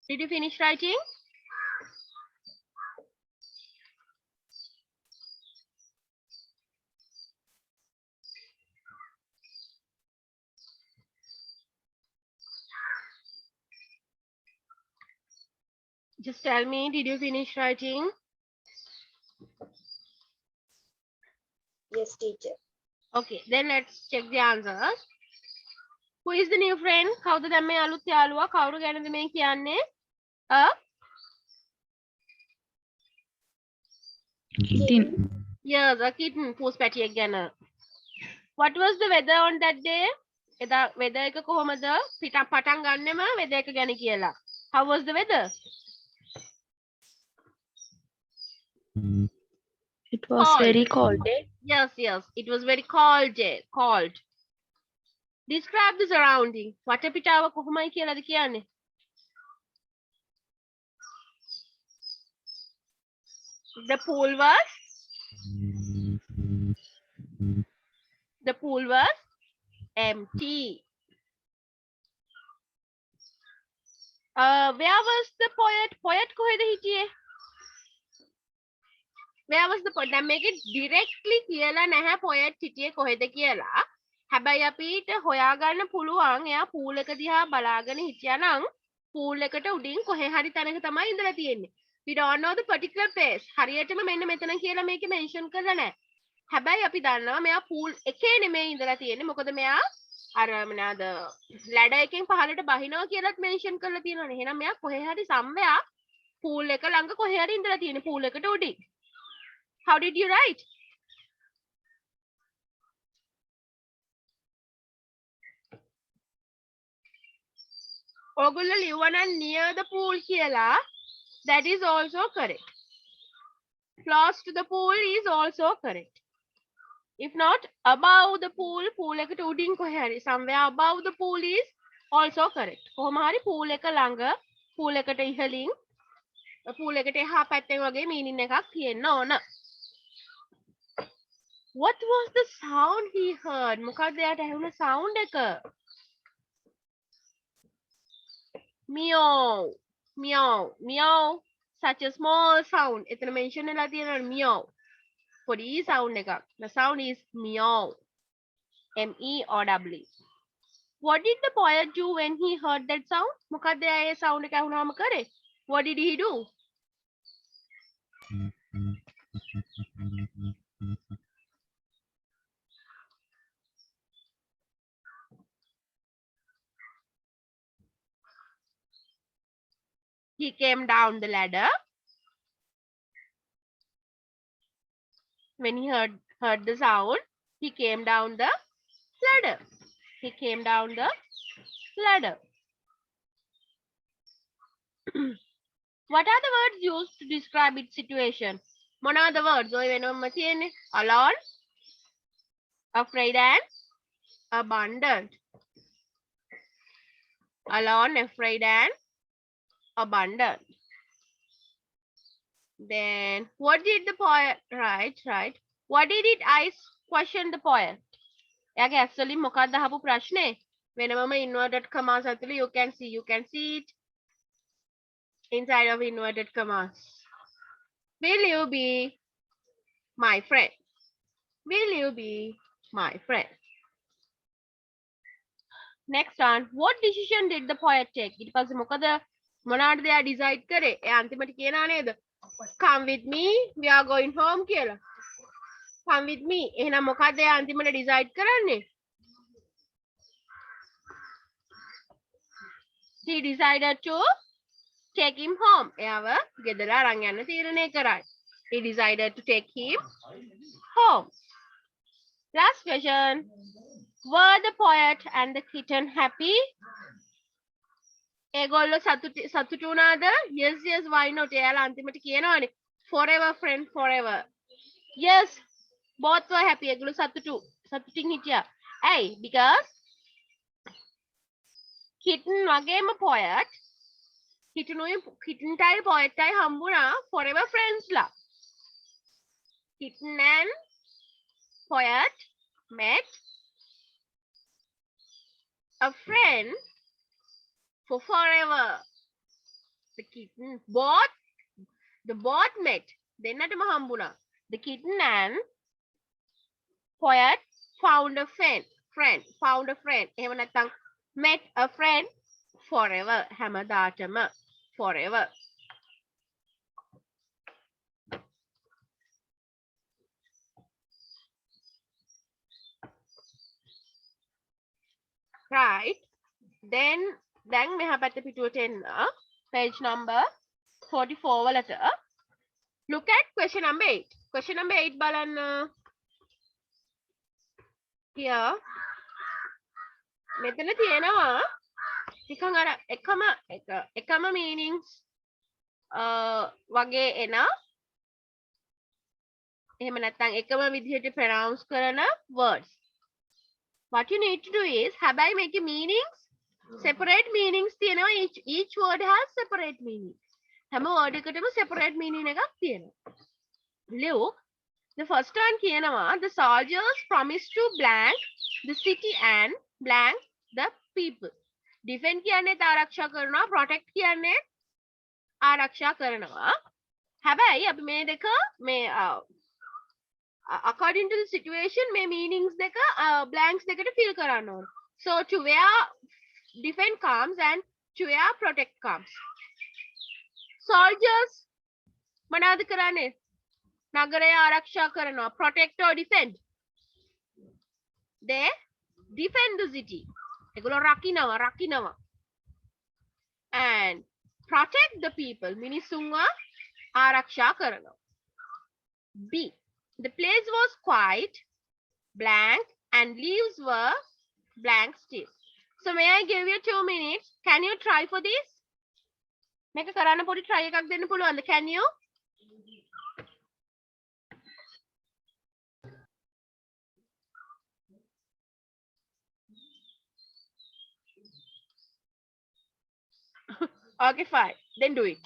Did you finish writing? Just tell me, did you finish writing? Yes, teacher. Okay, then let's check the answers. Who is the new friend? කවුද දැන් මේ අලුත් යාළුවා? කවුරු ගැනද මේ කියන්නේ? Kitten. Yes, a kitten. පූස්පැටියෙක් ගැන. What was the weather on that day? එදා weather එක කොහොමද? පටන් ගන්නෙම weather එක ගැන කියලා. How was the weather? It was Cold. very cold day. Yes, yes. It was very cold day. Cold. Describe the surrounding. වටපිටාව කොහොමයි කියලාද කියන්නේ? The pool was empty. Where was the poet? Poet කොහෙද හිටියේ? Where was the poet? දැන් මේක directly කියලා නැහැ poet හිටියේ කොහෙද කියලා. හැබැයි අපිට හොයාගන්න පුළුවන් එයා pool එක දිහා බලාගෙන හිටියානම් pool එකට උඩින් කොහේ හරි තැනක තමයි ඉඳලා තියෙන්නේ. We don't know the particular place. හරියටම මෙන්න මෙතන කියලා මේකේ mention කරලා නැහැ. හැබැයි අපි දන්නවා මෙයා pool එකේ නෙමෙයි ඉඳලා තියෙන්නේ. මොකද මෙයා අර මොනවාද ladder එකෙන් පහළට බහිනවා කියලාත් mention කරලා තියෙනවනේ. එහෙනම් මෙයා කොහේ හරි somewhere pool එක ළඟ කොහේ හරි ඉඳලා තියෙන්නේ pool එකට උඩින්. How did you write? ඔගොල්ලෝ ලියවන near the pool කියලා. That is also correct. Close to the pool is also correct. If not, above the pool, pool එකට උඩින් කොහේ හරි somewhere above the pool is also correct. කොහොම හරි pool එක ළඟ pool එකට ඉහළින් pool එකට එහා පැත්තෙන් වගේ meaning එකක් තියෙන්න ඕන. What was the sound he heard? මොකක්ද එයාට ඇහුණ sound එක? Meow. Meow. Meow. Such a small sound. එතන mention වෙලා තියෙනවා meow. පොඩි sound එකක්. The sound is meow. M-E-O-W. What did the poet do when he heard that sound? මොකක්ද එයා ඒ sound එක ඇහුණාම කරේ? What did he do? He came down the ladder. When he heard the sound, he came down the ladder. He came down the ladder. What are the words used to describe its situation? What are the words? Alone, afraid and abundant. Alone, afraid and abundant. Then what did the poet right? What did it I question the poet? එයාගේ ඇක්චුअली මොකක්ද අහපු ප්‍රශ්නේ? වෙනමම inverted commas ඇතුළේ you can see it inside of inverted commas. Will you be my friend? Will you be my friend? Next one, what decision did the poet take? ඊට පස්සේ මොකද මොනවාටද එයා decide කරේ? එයා අන්තිමට කියනා නේද? Come with me, we are going home කියලා. Come with me. එහෙනම් මොකද්ද එයා අන්තිමට decide කරන්නේ? He decided to take him home. එයාව ගෙදර අරන් යන්න තීරණය කරයි. He decided to take him home. Last question. Were the poet and the kitten happy? ඒගොල්ලෝ සතුටු වුණාද? Yes, why not? එයාලා අන්තිමට කියනවානේ forever friend forever. Yes, both were happy. ඒගොල්ලෝ සතුටින් හිටියා. ඇයි? Because kitten වගේම poet kittenටයි poetටයි හම්බුණා forever friends ලා. Kitten and poet met a friend for forever. The kitten both met. දෙන්නටම හම්බුණා. The kitten and poet found a friend. Found a friend. එහෙම නැත්නම් met a friend forever. හැමදාටම forever. Right. Then මෙහා පැත්ත පිටුවට එන්න. Page number 44 වලට. Look at question number 8. Question number 8 බලන්න. Here. මෙතන තියෙනවා නිකන් අර එකම meanings වගේ එන එහෙම නැත්නම් එකම විදිහට pronounce කරන words. What you need to do is හැබැයි මේකේ meanings separate meanings තියෙනවා. Each word has separate meaning. හැම word එකටම separate meaning එකක් තියෙනවා. Look, the first one කියනවා the soldiers promised to blank the city and blank the people. Defend කියන්නේ ආරක්ෂා කරනවා, protect කියන්නේ ආරක්ෂා කරනවා. හැබැයි අපි මේ දෙක මේ according to the situation මේ meanings දෙක blanks දෙකට fill කරන්න ඕන. So to where defend comes and to where protect comes. Soldiers මොනවද කරන්නේ? නගරය ආරක්ෂා කරනවා. Protect or defend? They defend the city. ඒගොල්ලෝ රකින්නවා. And protect the people. මිනිසුන්ව ආරක්ෂා කරනවා. B. The place was quiet, blank, and leaves were blank still. So may I give you 2 minutes? Can you try for this? මේක කරන්න පොඩි try එකක් දෙන්න පුළුවන්ද? Can you? Okay, fine. Then do it.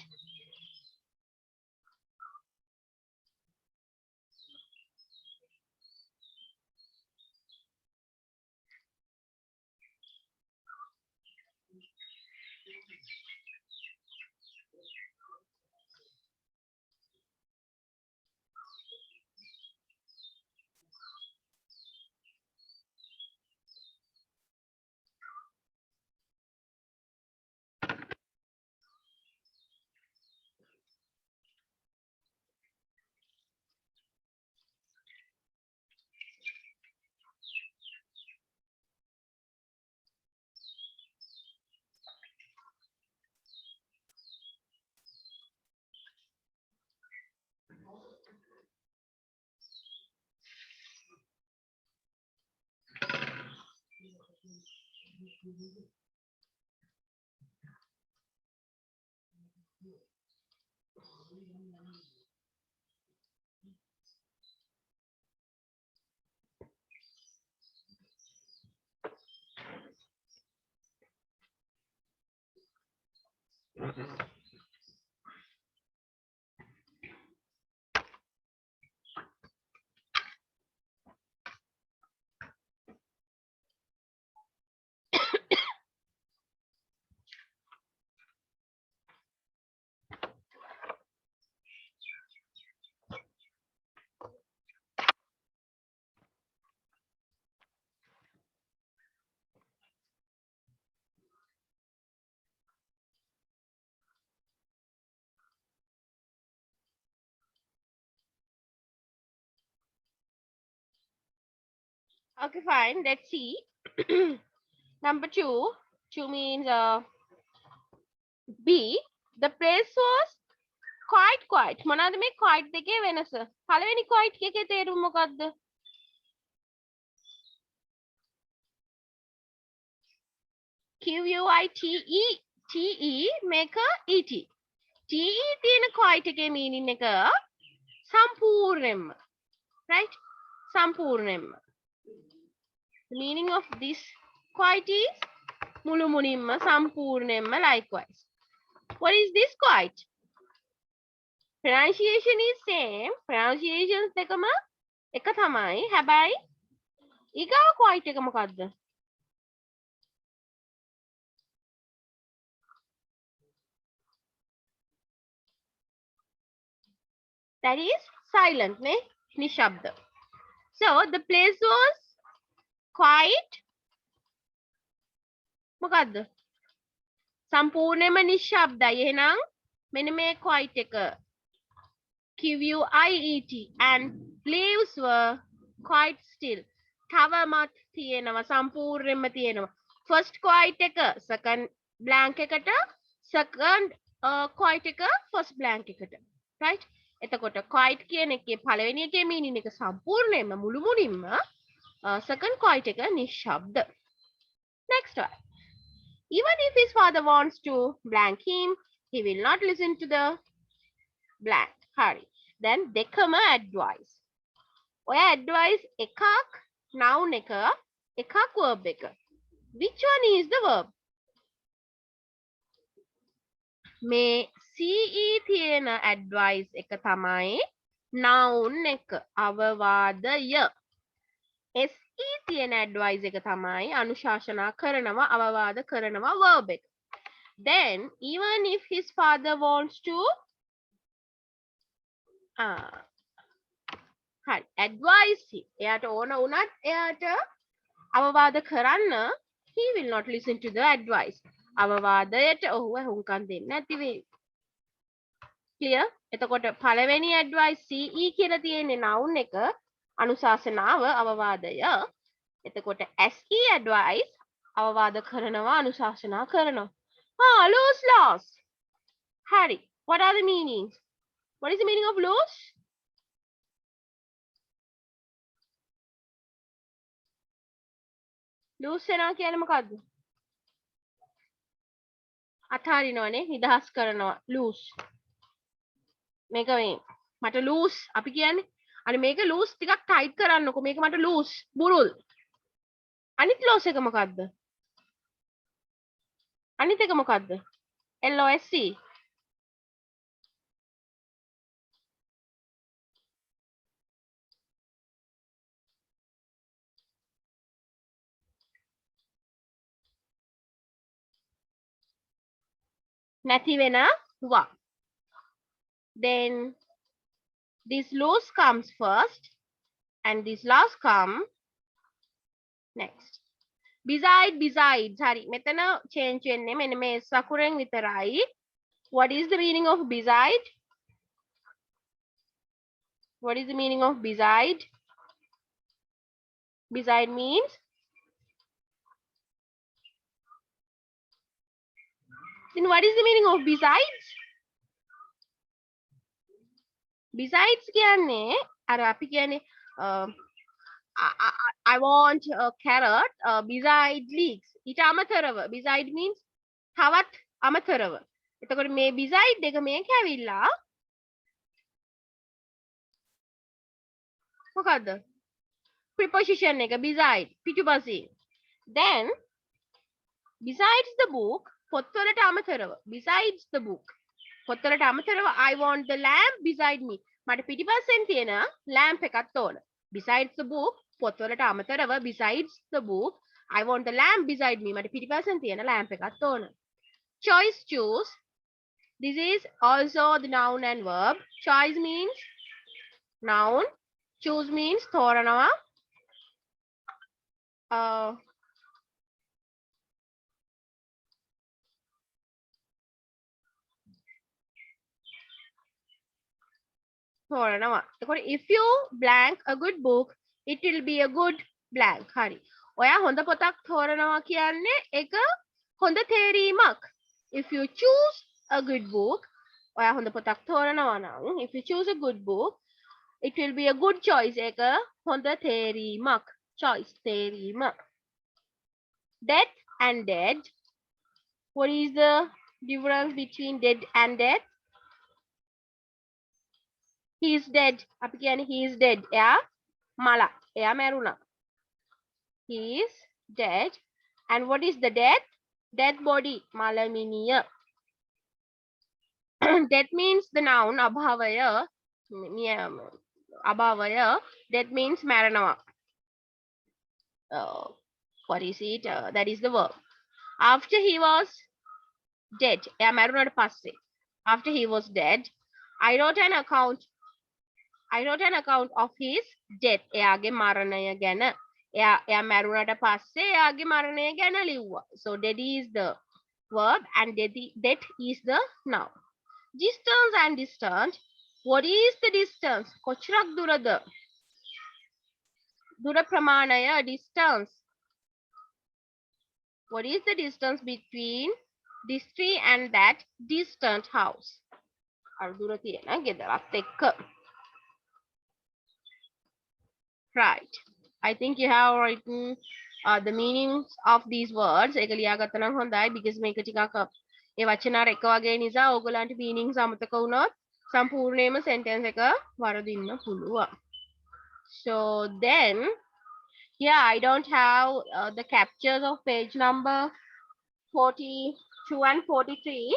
Okay, fine. Let's see. Number 2. 2 means B. The place was quite quiet. මොනවාද මේ quiet දෙකේ වෙනස? පළවෙනි quiet එකේ තේරුම මොකක්ද? QUITE මේක ET. TE තියෙන quiet එකේ meaning එක සම්පූර්ණයෙන්ම. Right? සම්පූර්ණයෙන්ම. The meaning of this quiet is මුළුමුණින්ම සම්පූර්ණයෙන්ම likewise. What is this quiet? Pronunciation is same. Pronunciations දෙකම එක තමයි. හැබැයි ඊගාව quite එක මොකද්ද? That is silent නේ නිශ්ශබ්ද. So the place was quite මොකද්ද? සම්පූර්ණයෙන්ම නිශ්ශබ්දයි. එහෙනම් මෙන්න මේ quite එක QUIET and leaves were quite still. තවමත් තියෙනවා සම්පූර්ණයෙන්ම තියෙනවා. First quite එක second blank එකට second quite එක first blank එකට. Right? එතකොට quite කියන එකේ පළවෙනි එකේ meaning එක සම්පූර්ණයෙන්ම මුළු මුලින්ම second quite එක නිශ්ශබ්ද. Next one. Even if his father wants to blank him, he will not listen to the blank. Hurry. Then දෙකම advice. ඔය advice එකක් noun එක එකක් verb එක. Which one is the verb? මේ CE තියෙන advice එක තමයි noun එක අවවාදය. SE තියෙන advice එක තමයි අනුශාසනා කරනවා අවවාද කරනවා verb එක. Then even if his father wants to හරි advice එයාට ඕන වුණත් එයාට අවවාද කරන්න he will not listen to the advice. අවවාදයට ඔහුව හුඟකම් දෙන්නේ නැති වෙයි. clear? එතකොට පළවෙනි advice CE කියලා තියෙන්නේ noun එක අනුශාසනාව අවවාදය. එතකොට SE advice අවවාද කරනවා අනුශාසනා කරනවා. lose loss. හරි. What are the meanings? What is the meaning of lose? Lose වෙනවා කියන්නේ මොකද්ද? අතාරිනවනේ නිදහස් කරනවා lose. මේක මේ මට lose අපි කියන්නේ අනේ මේක lose ටිකක් ටයිට් කරන්නකො මේක මට lose බුරුල්. අනිත් loss එක මොකද්ද? අනිත් එක මොකද්ද? LOSE. නැති වෙනවා. Then this loss comes first and this loss come next. Besides හරි මෙතන change වෙන්නේ මෙන්න මේ සකුරෙන් විතරයි. What is the meaning of beside? What is the meaning of beside? Beside means then what is the meaning of besides? Besides කියන්නේ අර අපි කියන්නේ I want a carrot beside leeks. ඊට අමතරව beside means තවත් අමතරව. එතකොට මේ beside එක මේක ඇවිල්ලා මොකද්ද? preposition එක beside පිටුපසින්. Then besides the book පොත්වලට අමතරව besides the book පොත්වලට අමතරව I want the lamp beside me. මට පිටිපස්සෙන් තියෙන lamp එකක් ඕන. Besides the book පොත්වලට අමතරව besides the book I want the lamp beside me. මට පිටිපස්සෙන් තියෙන lamp එකක් ඕන. Choice choose. This is also the noun and verb. Choice means noun. Choose means තෝරනවා. තෝරනවා. එතකොට if you blank a good book it will be a good blank. හරි. ඔයා හොඳ පොතක් තෝරනවා කියන්නේ එක හොඳ තේරීමක්. If you choose a good book ඔයා හොඳ පොතක් තෝරනවා නම් if you choose a good book it will be a good choice. එක හොඳ තේරීමක්. choice තේරීම. Death and dead. What is the difference between dead and dead? He is dead. අපි කියන්නේ he is dead. එයා මලා. එයා මැරුණා. He is dead. And what is the death? Dead body. මලමිනිය. Death means the noun. අභාවය. අභාවය. Death means මැරෙනවා. what is it? That is the verb. After he was dead. After he was dead, I wrote an account of his death. එයාගේ මරණය ගැන. එයා මැරුණට පස්සේ එයාගේ මරණය ගැන ලිව්වා. So dead is the verb and death is the noun. Distance and distant. What is the distance? කොච්චරක් දුරද? දුර ප්‍රමාණය distance. What is the distance between this tree and that distant house? අර දුර තියෙන ගෙදරත් එක්ක. Right. I think you have written the meanings of these words. ඒක ලියාගත්තා නම් හොඳයි because මේක ටිකක් ඒ වචන අර එක වගේ නිසා ඕගොල්ලන්ට meanings අමතක වුණොත් සම්පූර්ණයෙන්ම sentence එක වරදින්න පුළුවන්. So then yeah, I don't have the captures of page number 42 and 43.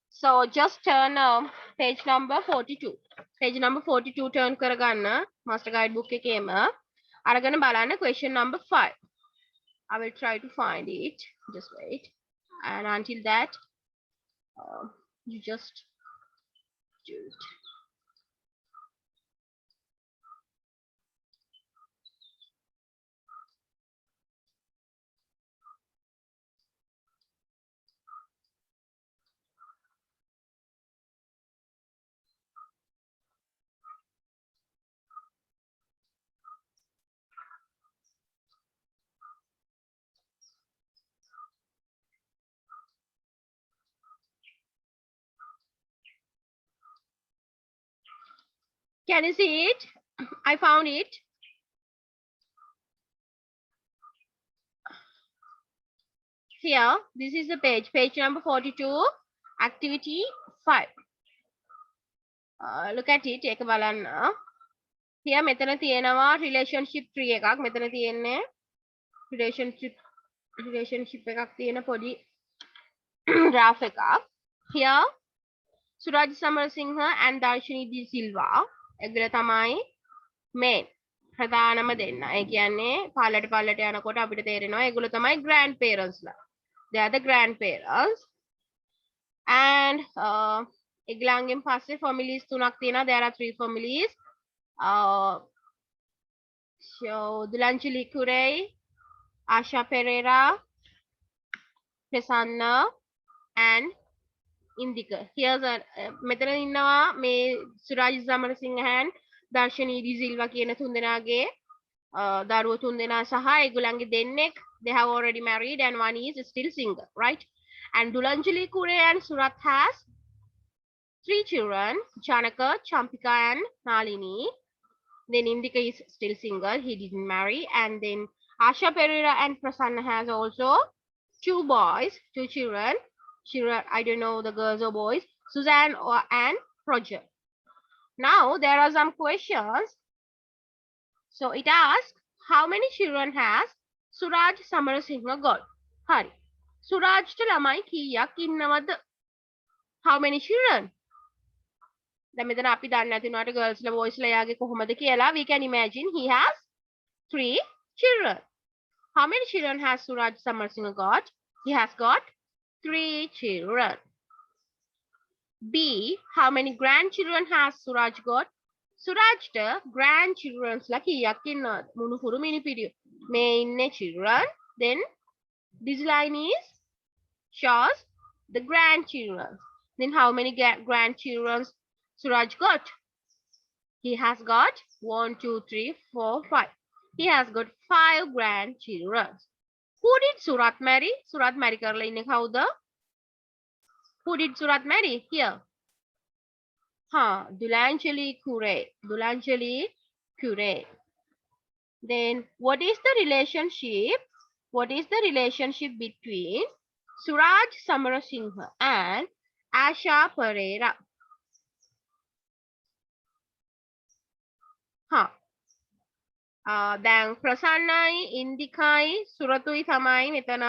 So just turn page number 42. Page number 42 turn කරගන්න master guide book එකේම අරගෙන බලන්න question number 5. I will try to find it. Just wait. And until that, you just do it. Can you see it? I found it. Here, this is the page number 42, activity 5. Look at it. එක බලන්න. Here මෙතන තියෙනවා relationship tree එකක්. මෙතන තියෙන්නේ relationship එකක් තියෙන පොඩි graph එකක්. Here, Suraj Samarasinghe and Darshini De Silva. එගල තමයි main ප්‍රධානම දෙන්න. ඒ කියන්නේ පාලට යනකොට අපිට තේරෙනවා ඒගොල්ලෝ තමයි grandparents ලා. They are the grandparents. And ඒගලන්ගෙන් පස්සේ families තුනක් තියෙනවා. There are 3 families. So Dulanjali Kurei, Asha Pereira, Prasanna and Indika. Here's a මෙතන ඉන්නවා මේ සුරාජ් සමරසිංහ and දර්ශනී ඩි සිල්වා කියන තුන්දෙනාගේ දරුවෝ තුන්දෙනා සහ ඒගොල්ලන්ගේ දෙන්නෙක් they have already married and one is still single, right? And Dulanjali Kure and Surat has 3 children, Chanaka, Champika and Nalini. Then Indika is still single, he didn't marry. And then Asha Pereira and Prasanna has also 2 boys, 2 children. I don't know the girls or boys, Suzanne and Roger. Now there are some questions. So it asks, how many children has Suraj Samarasinghe got? Hari. Suraj ට ළමයි කීයක් ඉන්නවද? How many children? දැන් මෙතන අපි දන්නේ නැති වුණාට girls ලා boys ලා යාගේ කොහොමද කියලා we can imagine he has 3 children. How many children has Suraj Samarasinghe got? He has got 3 children. B. How many grandchildren has Suraj got? Surajට grandchildren ලා කීයක් ඉන්නවද? මුණුපුරු මිනිපිරිය. මේ ඉන්නේ children. Then this line is shows the grandchildren. Then how many grandchildren Suraj got? He has got 1, 2, 3, 4, 5. He has got 5 grandchildren. Who did Surat marry? Surat marry කරලා ඉන්නේ කවුද? Who did Surat marry? Here. Dulanjali Kure. Dulanjali Kure. Then what is the relationship? What is the relationship between Suraj Samarasinghe and Asha Pereira? දැන් ප්‍රසන්නයි ඉන්දිකයි සුරතුයි තමයි මෙතන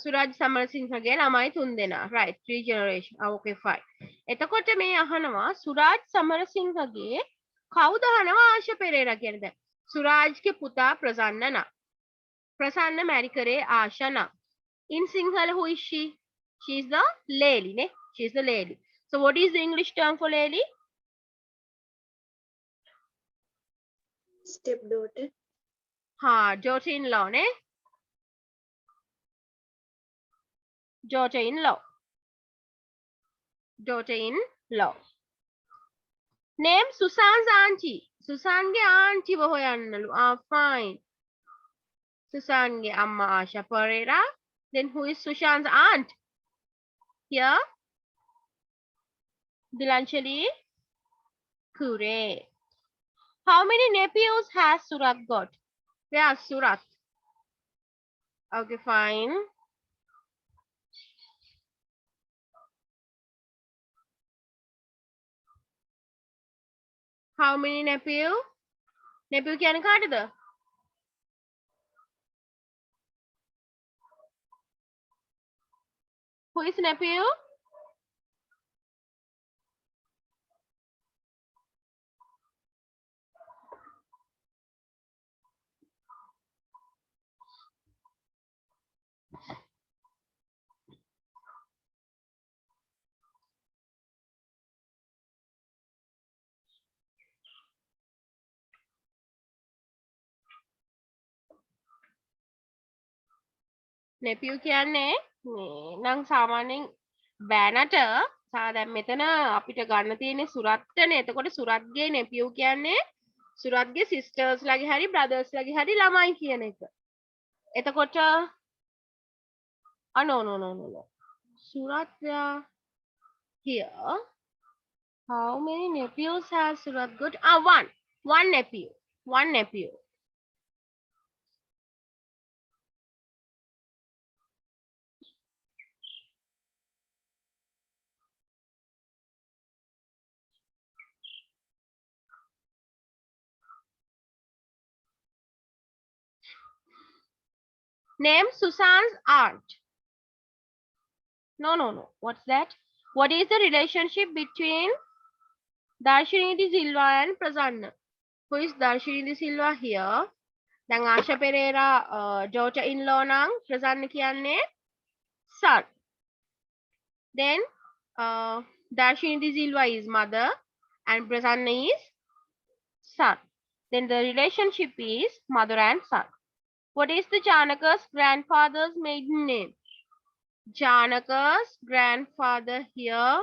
සුරාජ් සමරසිංහගේ ළමයි 3 දෙනා. Right, 3 generation. Okay, fine. එතකොට මේ අහනවා සුරාජ් සමරසිංහගේ කවුද අහනවා ආශා පෙරේරා කියන දැන්. සුරාජ්ගේ පුතා ප්‍රසන්න නා. Prasanna marry kare Ashana. In Sinhala, who is she? She is the lady, ne? She is the lady. So what is the English term for lady? Stepdaughter. Ha, daughter-in-law, ne? Daughter-in-law. Daughter-in-law. Name Susan's auntie. Susan's auntie wo hoyannalu. Ah, fine. Susan's amma Asha Pereira. Then who is Sushan's aunt? Here, Dilanchali Kure. How many nephews has Surat got? Where Surat? Okay, fine. How many nephew? Nephew කියන්නේ කාටද? Who is nephew? Nephew කියන්නේ මේ නම් සාමාන්‍යයෙන් බෑනට දැන් මෙතන අපිට ගන්න තියෙන්නේ සුරත්ටනේ. එතකොට සුරත්ගේ nephew කියන්නේ සුරත්ගේ sisters ලගේ හරි brothers ලගේ හරි ළමයි කියන එක. එතකොට no. Surat here. How many nephews has Surat got? One. One nephew. One nephew. Name Susan's aunt. No. What's that? What is the relationship between Darshini De Silva and Prasanna? Who is Darshini De Silva here? Then Asha Pereira daughter-in-law nang Prasanna kiyanne son. Then Darshini De Silva is mother and Prasanna is son. Then the relationship is mother and son. What is the Janaka's grandfather's maiden name? Janaka's grandfather here,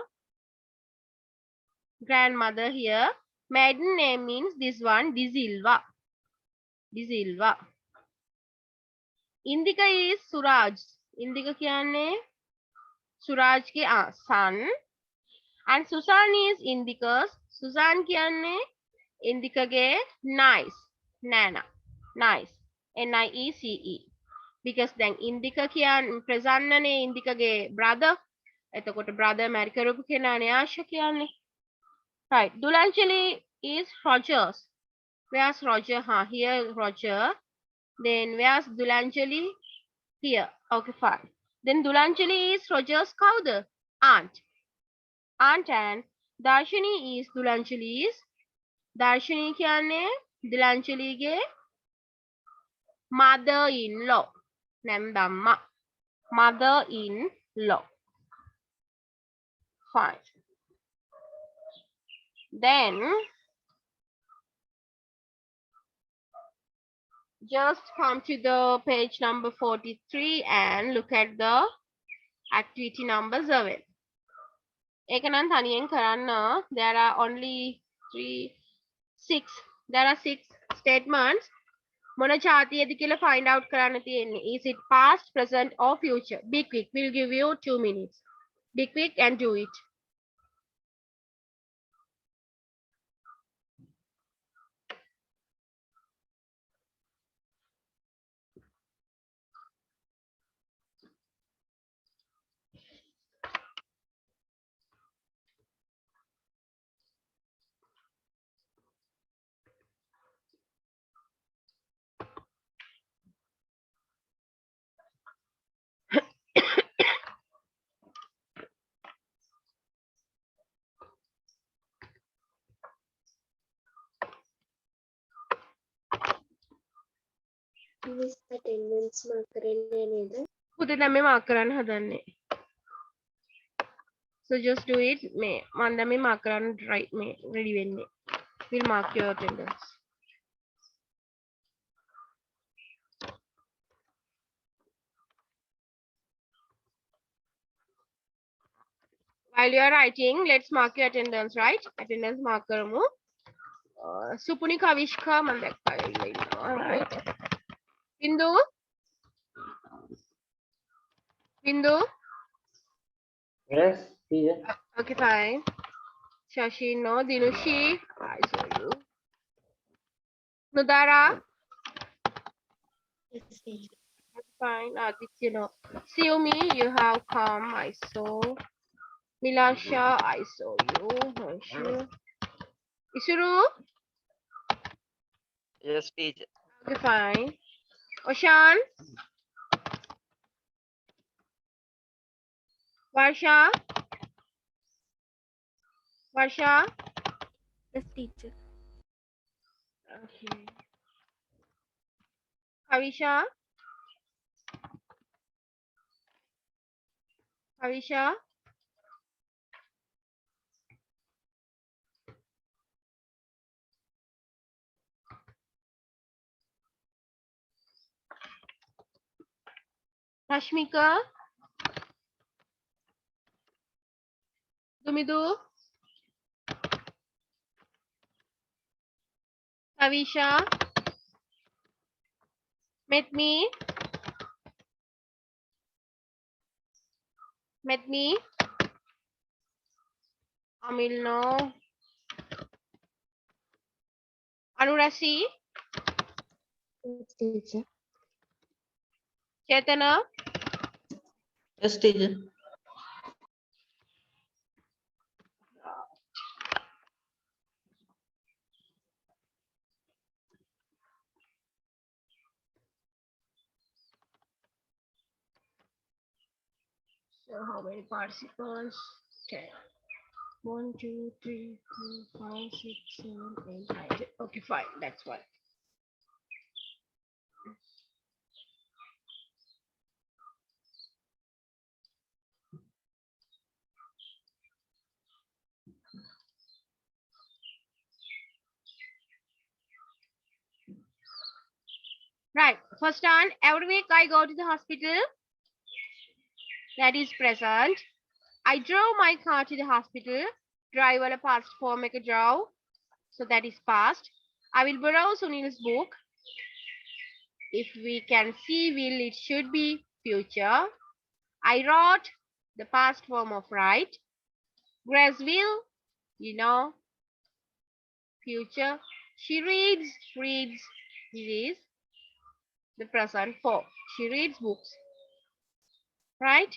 grandmother here. Maiden name means this one, De Silva. De Silva. Indika is Suraj. Indika kiyanne Suraj ke son. And Susan is Indika's. Susan kiyanne Indika ge nice. Nana. Nice. Niece. Because then Indika kiyan Prasanna ne Indika ge brother. එතකොට brother marry කරපු කෙනානේ ආශා කියන්නේ. Right. Dulanchali is Rogers. Where's Roger? Here Roger. Then where's Dulanchali? Here. Okay, fine. Then Dulanchali is Roger's කවුද? Aunt. Aunt and Darshini is Dulanchali's. Darshini කියන්නේ Dulanchaliගේ mother-in-law. නැන්දම්මා. Mother-in-law. Fine. Then just come to the page number 43 and look at the activity number 7. ඒක නම් තනියෙන් කරන්න. There are only 6. There are 6 statements. මොන ජාතියද කියලා find out කරන්න තියෙන්නේ. Is it past, present or future? Be quick. We'll give you 2 minutes. Be quick and do it. Miss attendance mark කරන්නේ නේද? පුතේ දැන් මේ මාක් කරන්න හදන්නේ. So just do it. මේ මම දැන් මේ මාක් කරන්න මේ ready වෙන්නේ. We'll mark your attendance. While you are writing, let's mark your attendance, right? Attendance mark කරමු. Supuni Kavishka මම දැක්කා ඉල්ල ඉන්නවා. Right. Bindu? Bindu? Yes, teacher. Okay, fine. Shashi, no. Dinushi, I saw you. Nudara? Yes, teacher. Fine. Aditya, no. Siumi, you have come. I saw. Milasha, I saw you. Hanshu. Isuru? Yes, teacher. Okay, fine. Oshan? Varsha? Varsha? Yes, teacher. Okay. Kavisha? Kavisha? Rashmika? Dumidu? Kavisha? Metmi? Metmi? Amil, no. Anurasi? Yes, teacher. Chetana? Yes, teacher. So how many participants? 10. 1, 2, 3, 4, 5, 6, 7, 8, 9, 10. Okay, fine. That's one. Right. First one, every week I go to the hospital. That is present. I drove my car to the hospital. Drive a past form make a draw. So that is past. I will borrow Sunil's book. If we can see will, it should be future. I wrote the past form of write. Grace will, you know, future. She reads, it is the present form. She reads books. Right?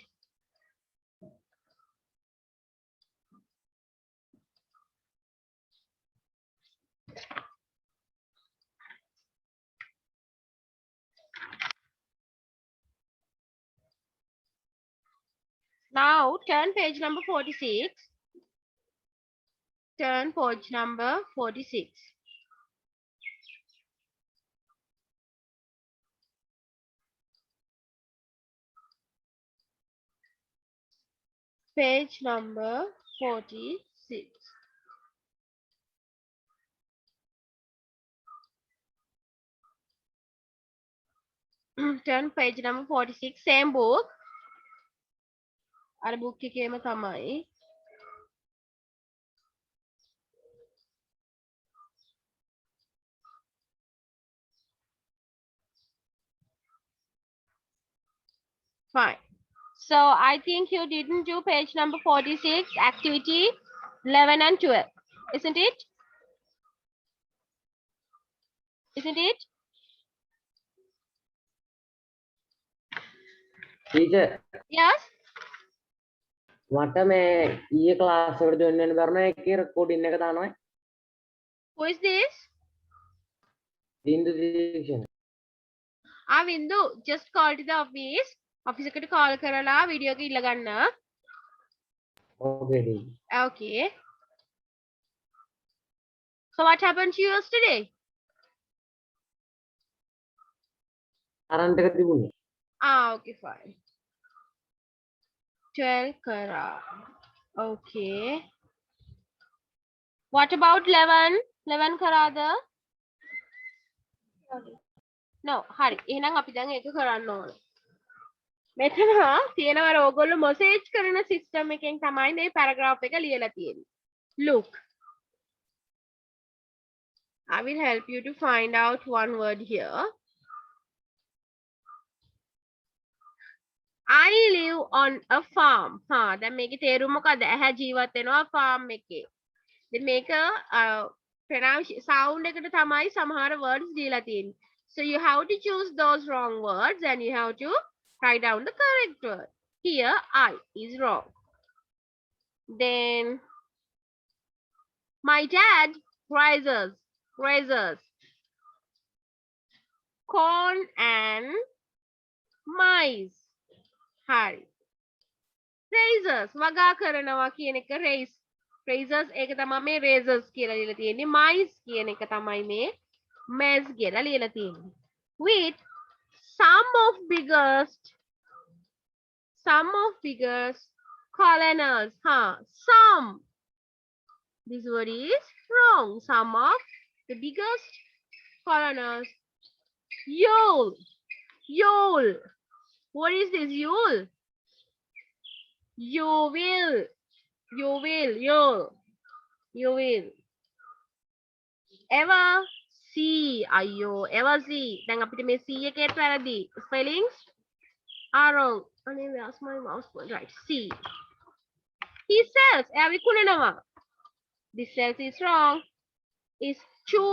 Now turn page number 46. Turn page number 46. Page number 46. Turn page number 46. Same book. Our book එකේම තමයි. Fine. So I think you didn't do page number 46, activity 11 and 12. Isn't it? Isn't it? Teacher, Yes? මට මේ ඊයේ class එකට join වෙන්න බැරුණා ඒකේ recording එක දානවා. Who is this? බින්දු දීක්ෂණ. Vindu, just call to the office. Office එකට call කරලා video එක ඉල්ල ගන්න. Okay, teacher. Okay. So what happened to you yesterday? Current එක තිබුණේ. Okay, fine. 12 kara. Okay. What about 11? 11 karada? No, hari. එහෙනම් අපි දැන් ඒක කරන්න ඕන. මෙතන තියෙනවා ඕගොල්ලෝ මොසේජ් කරන සිස්ටම් එකෙන් තමයි මේ පැරග්‍රාෆ් එක ලියලා තියෙන්නේ. Look. I will help you to find out one word here. I live on a farm. දැන් මේකේ තේරුම මොකද? ඇහැ ජීවත් වෙනවා farm එකේ. දැන් මේක sound එකට තමයි සමහර words දීලා තියෙන්නේ. So you have to choose those wrong words and you have to write down the correct word. Here I is wrong. Then my dad raises corn and maize. Hari. Raises වගා කරනවා කියන එක raise. Raises ඒක තමයි මේ raises කියලා ලියලා තියෙන්නේ. Maize කියන එක තමයි මේ maize කියලා ලියලා තියෙන්නේ. With some of biggest colonels. Some. This word is wrong. Some of the biggest colonels. Yule. What is this yule? You will. Ever see. Ever see. දැන් අපිට මේ see එකේත් වැරදි. Spellings are wrong. Where's my mouse point? Right. See. He sells. විකුණනවා. This sells is wrong. It's to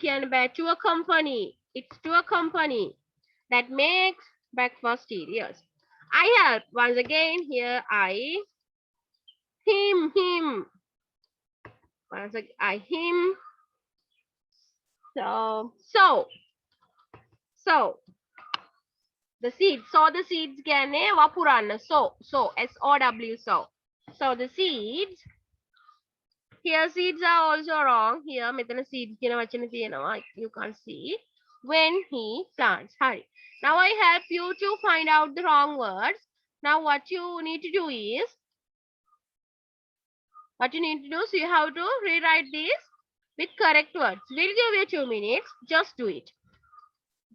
කියන බෑ. To a company. It's to a company that makes breakfast cereals. I help. Once again, here I. Him. Once again, I him. So. The seeds. So the seeds කියන්නේ වපුරන්න. So. SOW. So the seeds. Here seeds are also wrong. Here මෙතන seeds කියන වචනේ තියෙනවා. You can't see. When he plants. Hari. Now I help you to find out the wrong words. Now what you need to do is. So you have to rewrite this with correct words. We'll give you 2 minutes. Just do it.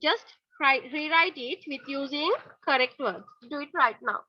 Just rewrite it with using correct words. Do it right now.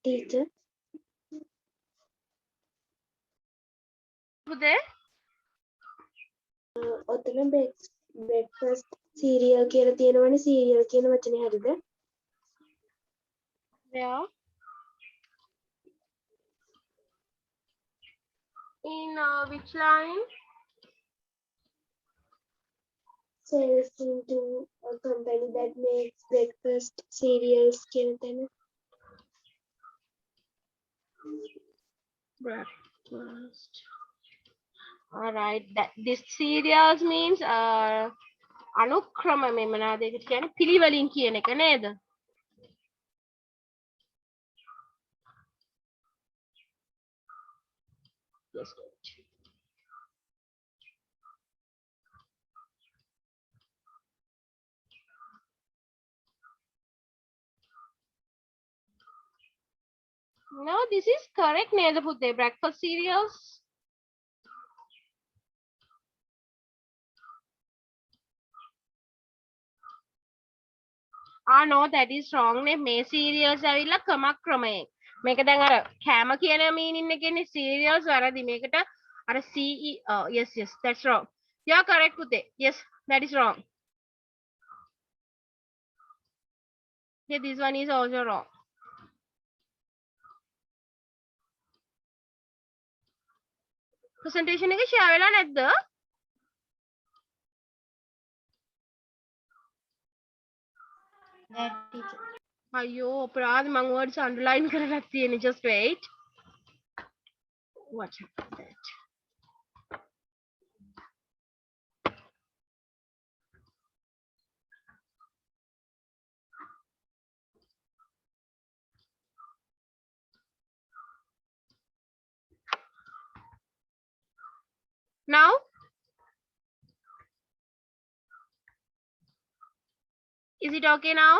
Teacher, There. ඔතන breakfast cereal කියලා තියෙනවනේ cereal කියන වචනේ හරිද? Yeah. In which line? Sells into a company that makes breakfast cereals කියන තැන. Breakfast. All right. This cereals means අනුක්‍රම මේ මොනවාද ඒකට කියන්නේ පිළිවෙලින් කියන එක නේද? Yes. No, this is correct නේද පුතේ? Breakfast cereals. No, that is wrong නේ. මේ cereals ඇවිල්ලා ක්‍රමයෙන්. මේක දැන් අර කෑම කියන meaning එකේනේ cereals වැරදි. මේකට අර CE yes, that's wrong. You are correct පුතේ. Yes, that is wrong. Yeah, this one is also wrong. Presentation එක share වෙලා නැද්ද? That teacher. අයියෝ අපරාධ මං words underline කරලා තියෙන්නේ. Just wait. What happened that? Now is it okay now?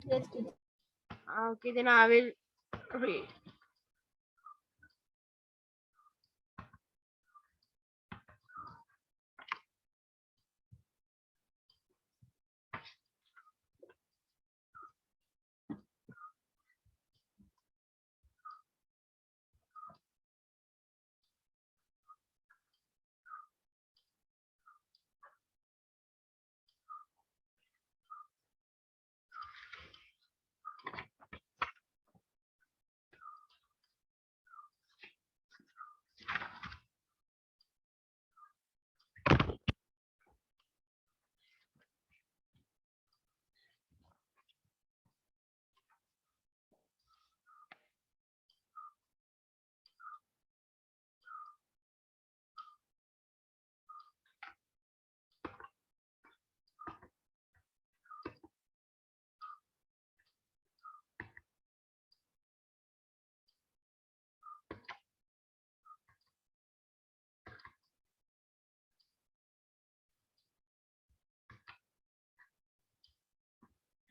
Yes, teacher. Okay, then I will read.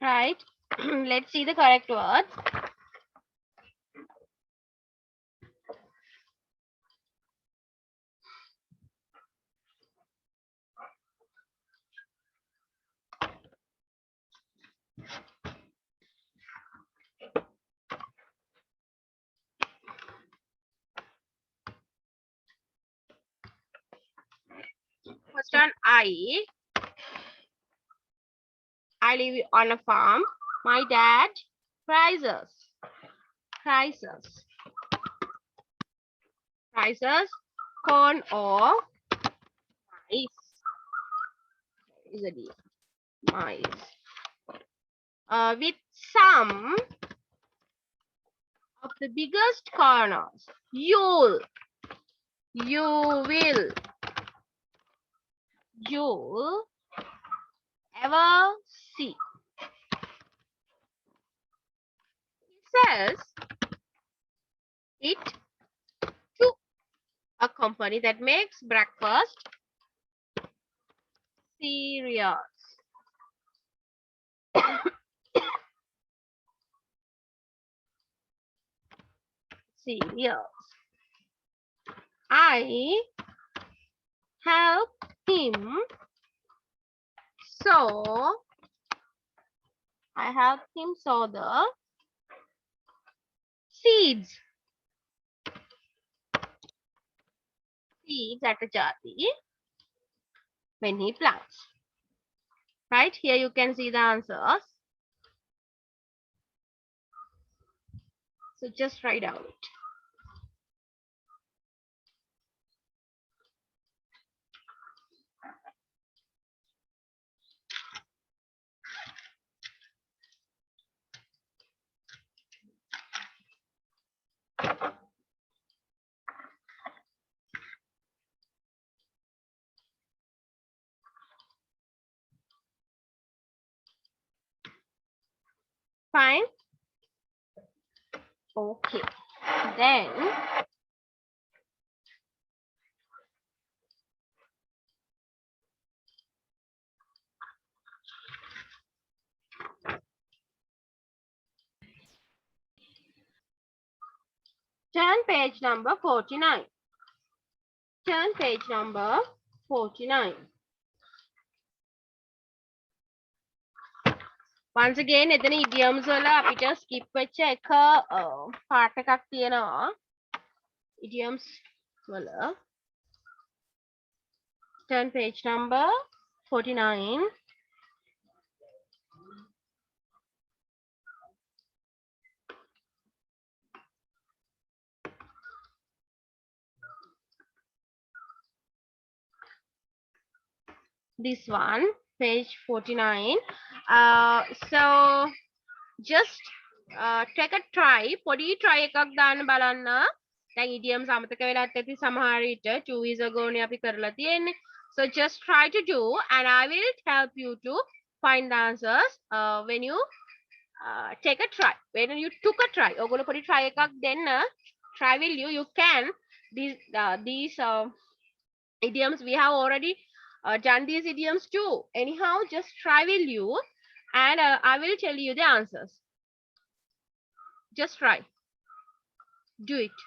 Right. Let's see the correct words. First one, I live on a farm. My dad prices corn or maize. Is a D. Maize. With some of the biggest corners. You'll ever see. It says it to a company that makes breakfast cereals. Cereals. I help him sow. The seeds. Seeds at a jati when he plants. Right here you can see the answers. So just write down it. Fine. Okay. Then Turn page number 49. Turn page number 49. Once again, එතන idioms වල අපිට skip වෙච්ච එක part එකක් තියෙනවා. Idioms වල. Turn page number 49. This one, page 49. So just take a try. පොඩි try එකක් දාන්න බලන්න. දැන් idioms අමතක වෙලාත් ඇති සමහර විට 2 weeks ago නේ අපි කරලා තියෙන්නේ. So just try to do and I will help you to find the answers when you take a try. When you took a try. ඔයගොල්ලෝ පොඩි try එකක් දෙන්න. Try will you can these idioms we have already done these idioms too. Anyhow, just try will you and I will tell you the answers. Just try. Do it.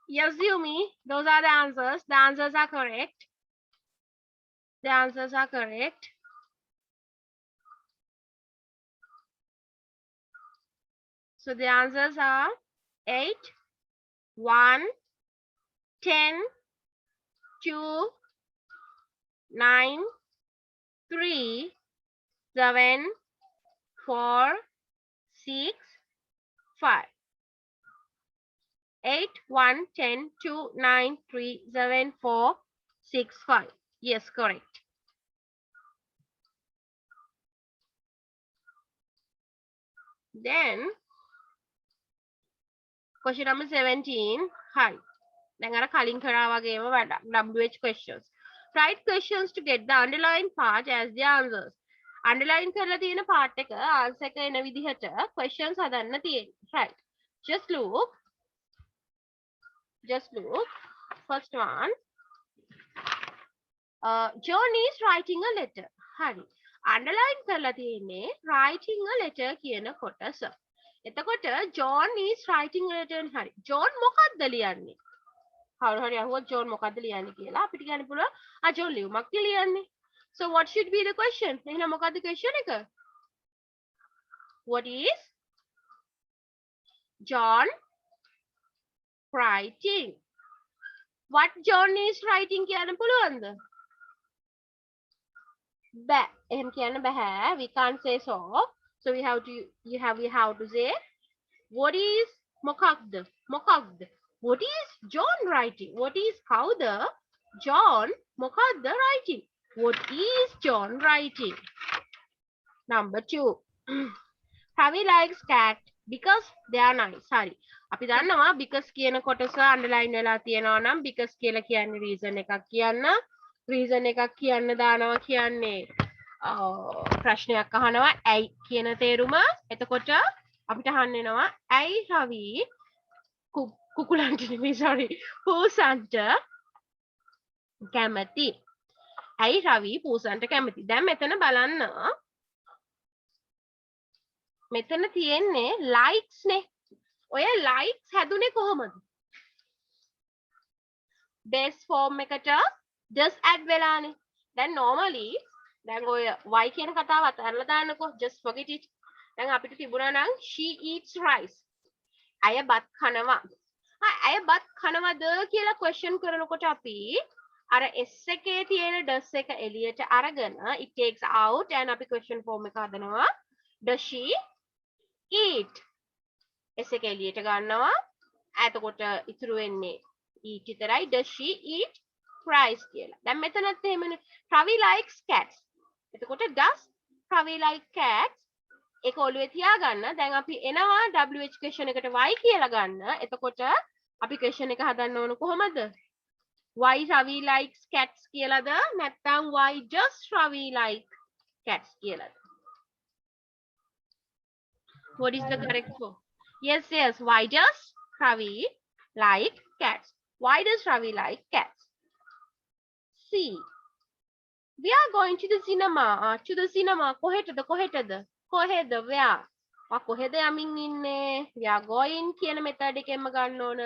Yes, Yumi, those are the answers. The answers are correct. The answers are correct. So the answers are 8, 1, 10, 2, 9, 3, 7, 4, 6, 5. 8, 1, 10, 2, 9, 3, 7, 4, 6, 5. Yes, correct. Then, question number 17. Hi. දැන් අර කලින් කරා වගේම වැඩක්. WH questions. Write questions to get the underlying part as the answers. Underline කරලා තියෙන part එක answer එක එන විදිහට questions හදන්න තියෙන්නේ. Right. Just look. First one. John is writing a letter. හරි. Underline කරලා තියෙන්නේ writing a letter කියන කොටස. එතකොට John is writing a letter. හරි. John මොකක්ද ලියන්නේ? කවුරු හරි අහුවොත් John මොකක්ද ලියන්නේ කියලා අපිට කියන්න පුළුවන් John ලියුමක් ලියන්නේ. So what should be the question? එහෙනම් මොකක්ද question එක? What is John writing? What John is writing කියන්න පුළුවන්ද? බෑ. එහෙම කියන්න බෑ. We can't say so. So we have to say what is මොකක්ද? What is John writing? What is කවුද John මොකක්ද writing? What is John writing? Number 2. Ravi likes cat because they are nice. Sorry. අපි දන්නවා because කියන කොටස underline වෙලා තියෙනවා නම් because කියලා කියන්නේ reason එකක් කියන්න. reason එකක් කියන්න දානවා කියන්නේ ප්‍රශ්නයක් අහනවා ඇයි කියන තේරුම. එතකොට අපිට අහන්න වෙනවා ඇයි රවි කුකුලන්ට නෙමෙයි sorry පූසන්ට කැමති. ඇයි රවි පූසන්ට කැමති. දැන් මෙතන බලන්න මෙතන තියෙන්නේ likes නේ. ඔය likes හැදුනේ කොහොමද? base form එකට does add වෙලානේ. දැන් normally දැන් ඔය y කියන කතාව අතහැරලා දාන්නකෝ. just forget it. දැන් අපිට තිබුණා නම් she eats rice. අය බත් කනවා. අය බත් කනවද කියලා question කරනකොට අපි අර s එකේ තියෙන does එක එළියට අරගෙන it takes out and අපි question form එක හදනවා. does she eat? s එක එළියට ගන්නවා. එතකොට ඉතුරු වෙන්නේ eat විතරයි. does she eat rice කියලා. දැන් මෙතනත් එහෙමනේ. Ravi likes cats. එතකොට does Ravi like cats? ඒක ඔළුවේ තියාගන්න. දැන් අපි එනවා WH question එකට y කියලා ගන්න. එතකොට අපි question එක හදන්න ඕන කොහමද? Why Ravi likes cats කියලාද? නැත්නම් why does Ravi like cats කියලාද? What is the correct form? Yes. Why does Ravi like cats? Why does Ravi like cats? C. We are going to the cinema. කොහෙටද? where? කොහෙද යමින් ඉන්නේ? we are going කියන method එකෙන්ම ගන්න ඕන.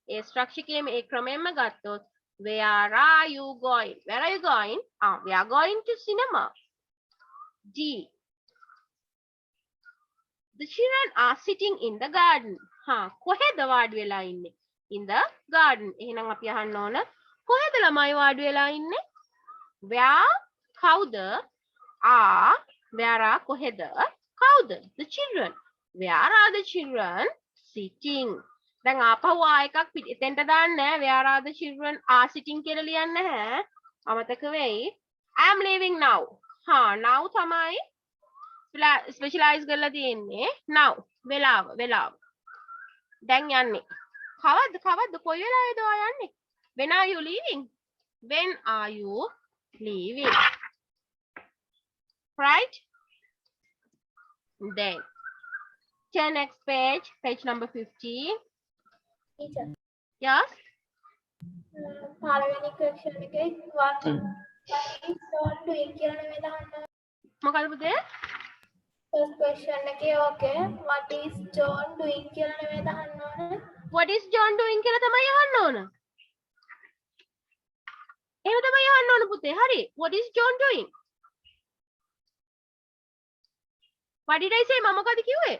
ඒ structure එකේම ඒ ක්‍රමයෙන්ම ගත්තොත් where are you going? Where are you going? We are going to cinema. D. The children are sitting in the garden. කොහෙද වාඩි වෙලා ඉන්නේ? In the garden. එහෙනම් අපි අහන්න ඕන කොහෙද ළමයි වාඩි වෙලා ඉන්නේ? Where කවුද? where are කොහෙද? කවුද? The children. Where are the children sitting? දැන් ආපහු එකක් පිටින්ට දාන්න. Where are the children are sitting කියලා ලියන්න නැහැ. අමතක වෙයි. I am leaving now. now තමයි ස්පෙෂලායිස් කරලා තියෙන්නේ. now වෙලාව. දැන් යන්නේ. කවද්ද කොයි වෙලාවේද ඔයා යන්නේ? When are you leaving? When are you leaving? Right? Then turn next page number 15. Teacher. Yes. පළවෙනි question එකේ what is John doing කියලා නෙමෙයි අහන්න. මොකද පුතේ? first question එකේ okay what is John doing කියලා නෙමෙයි අහන්න ඕනේ. What is John doing කියලා තමයි අහන්න ඕන. එහෙම තමයි අහන්න ඕන පුතේ. හරි. What is John doing? What did I say? මම මොකද කිව්වේ?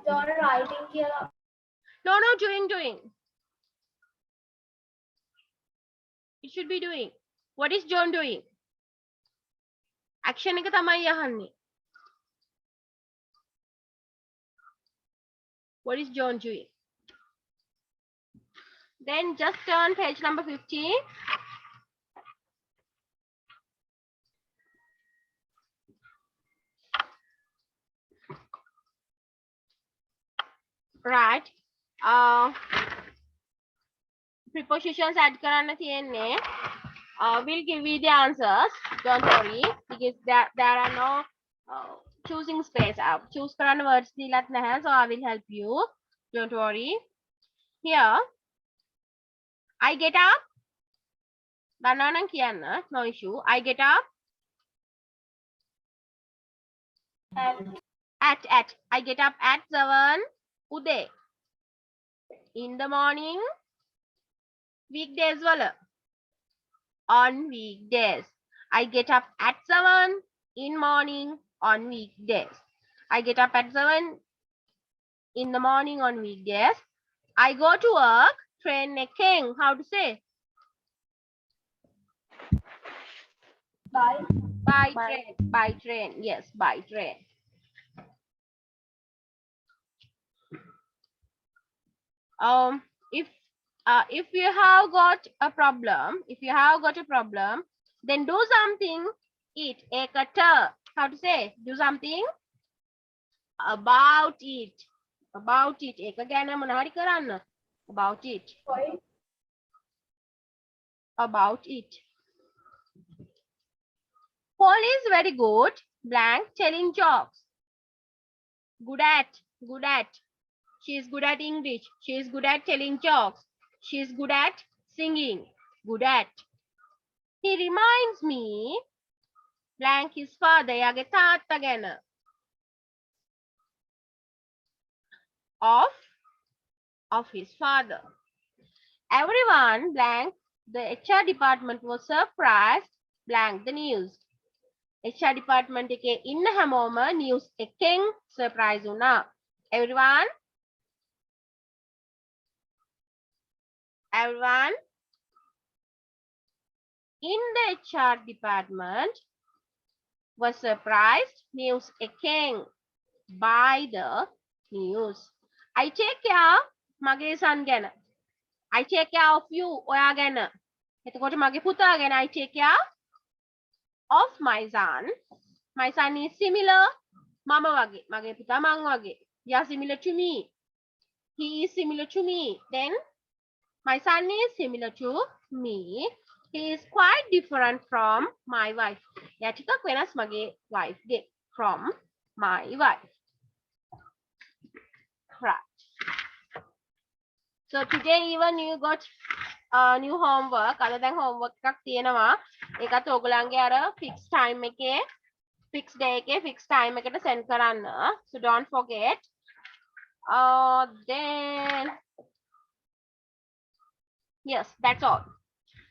John writing කියලා. No, doing. It should be doing. What is John doing? Action එක තමයි අහන්නේ. What is John doing? Then just turn page number 15. Right. Prepositions add කරන්න තියෙන්නේ. We'll give you the answers. Don't worry, because there are no choosing space. Choose කරන්න words දීලත් නැහැ, so I will help you. Don't worry. Here, I get up. දන්නවා නම් කියන්න. No issue. I get up. At. I get up at 7. Uday. In the morning. Weekdays wala. On weekdays. I get up at 7 in morning on weekdays. I get up at 7 in the morning on weekdays. I go to work, train ekeng. How to say? By train. By train. Yes, by train. If you have got a problem, then do something. It. Ekata. How to say? Do something about it. About it. Eka ගැන මොනවද කරන්න? About it. About it. Paul is very good. Blank telling jokes. Good at. She is good at English. She is good at telling jokes. She is good at singing. Good at. He reminds me. Blank his father. Yage තාත්තා ගැන. Of his father. Everyone. Blank. The HR department was surprised. Blank the news. HR department එකේ ඉන්න හැමෝම news එකෙන් surprise වුණා. Everyone in the HR department was surprised news එකෙන් by the news. I take care මගේ son ගැන. I take care of you ඔයා ගැන. එතකොට මගේ පුතා ගැන I take care of my son. My son is similar mama wage. Mage puta mang wage. You are similar to me. He is similar to me. Then my son is similar to me. He is quite different from my wife. Ya ටිකක් වෙනස් මගේ wife ගේ. From my wife. Right. So today even you got new homework. Other than homework එකක් තියෙනවා. ඒකත් ඔයගලන්ගේ අර fixed time එකේ fixed day එකේ fixed time එකට send කරන්න. So don't forget. Then yes, that's all.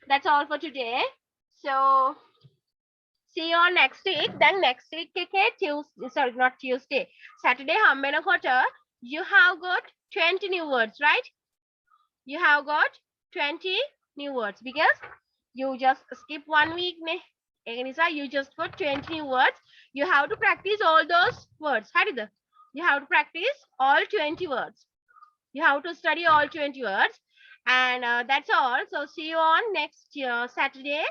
That's all for today. So see you on next week. Then next week එකේ Tuesday, sorry, not Tuesday. Saturday හම්බෙනකොට you have got 20 new words, right? You have got 20 new words because you just skip 1 week ne. You just got 20 new words. You have to practice all those words. You have to practice all 20 words. You have to study all 20 words. And that's all. So see you on next Saturday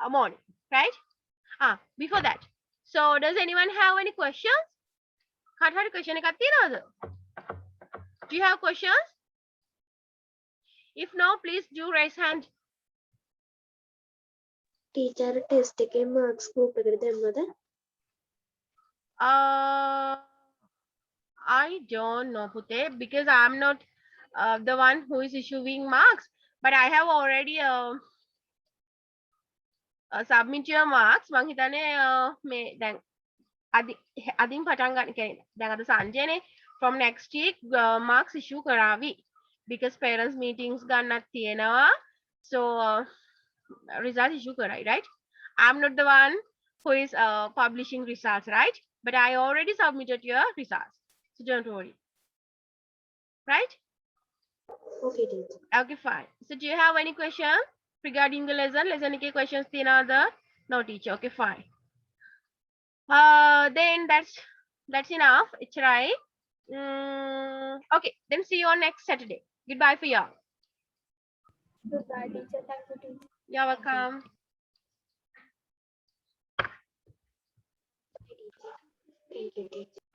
morning, right? Before that. So does anyone have any questions? Question එකක් තියෙනවද? Do you have questions? If no, please do raise hand. Teacher test එකේ marks group එකට දැම්මද? I don't know, Pute, because I'm not the one who is issuing marks, but I have already submit your marks. මං හිතන්නේ මේ දැන් අදින් පටන් ගන්න කියන්නේ දැන් අද සංජයනේ from next week marks issue කරાવી because parents meetings ගන්නත් තියෙනවා. So result issue කරයි, right? I'm not the one who is publishing results, right? But I already submitted your results, so don't worry, right? Okay, teacher. Okay, fine. So do you have any questions regarding the lesson? Lesson ke questions tinada? No, teacher. Okay, fine. Then that's enough. It's right. Okay, then see you on next Saturday. Goodbye for y'all. Goodbye, teacher. Thank you, teacher. You're welcome. Thank you, teacher.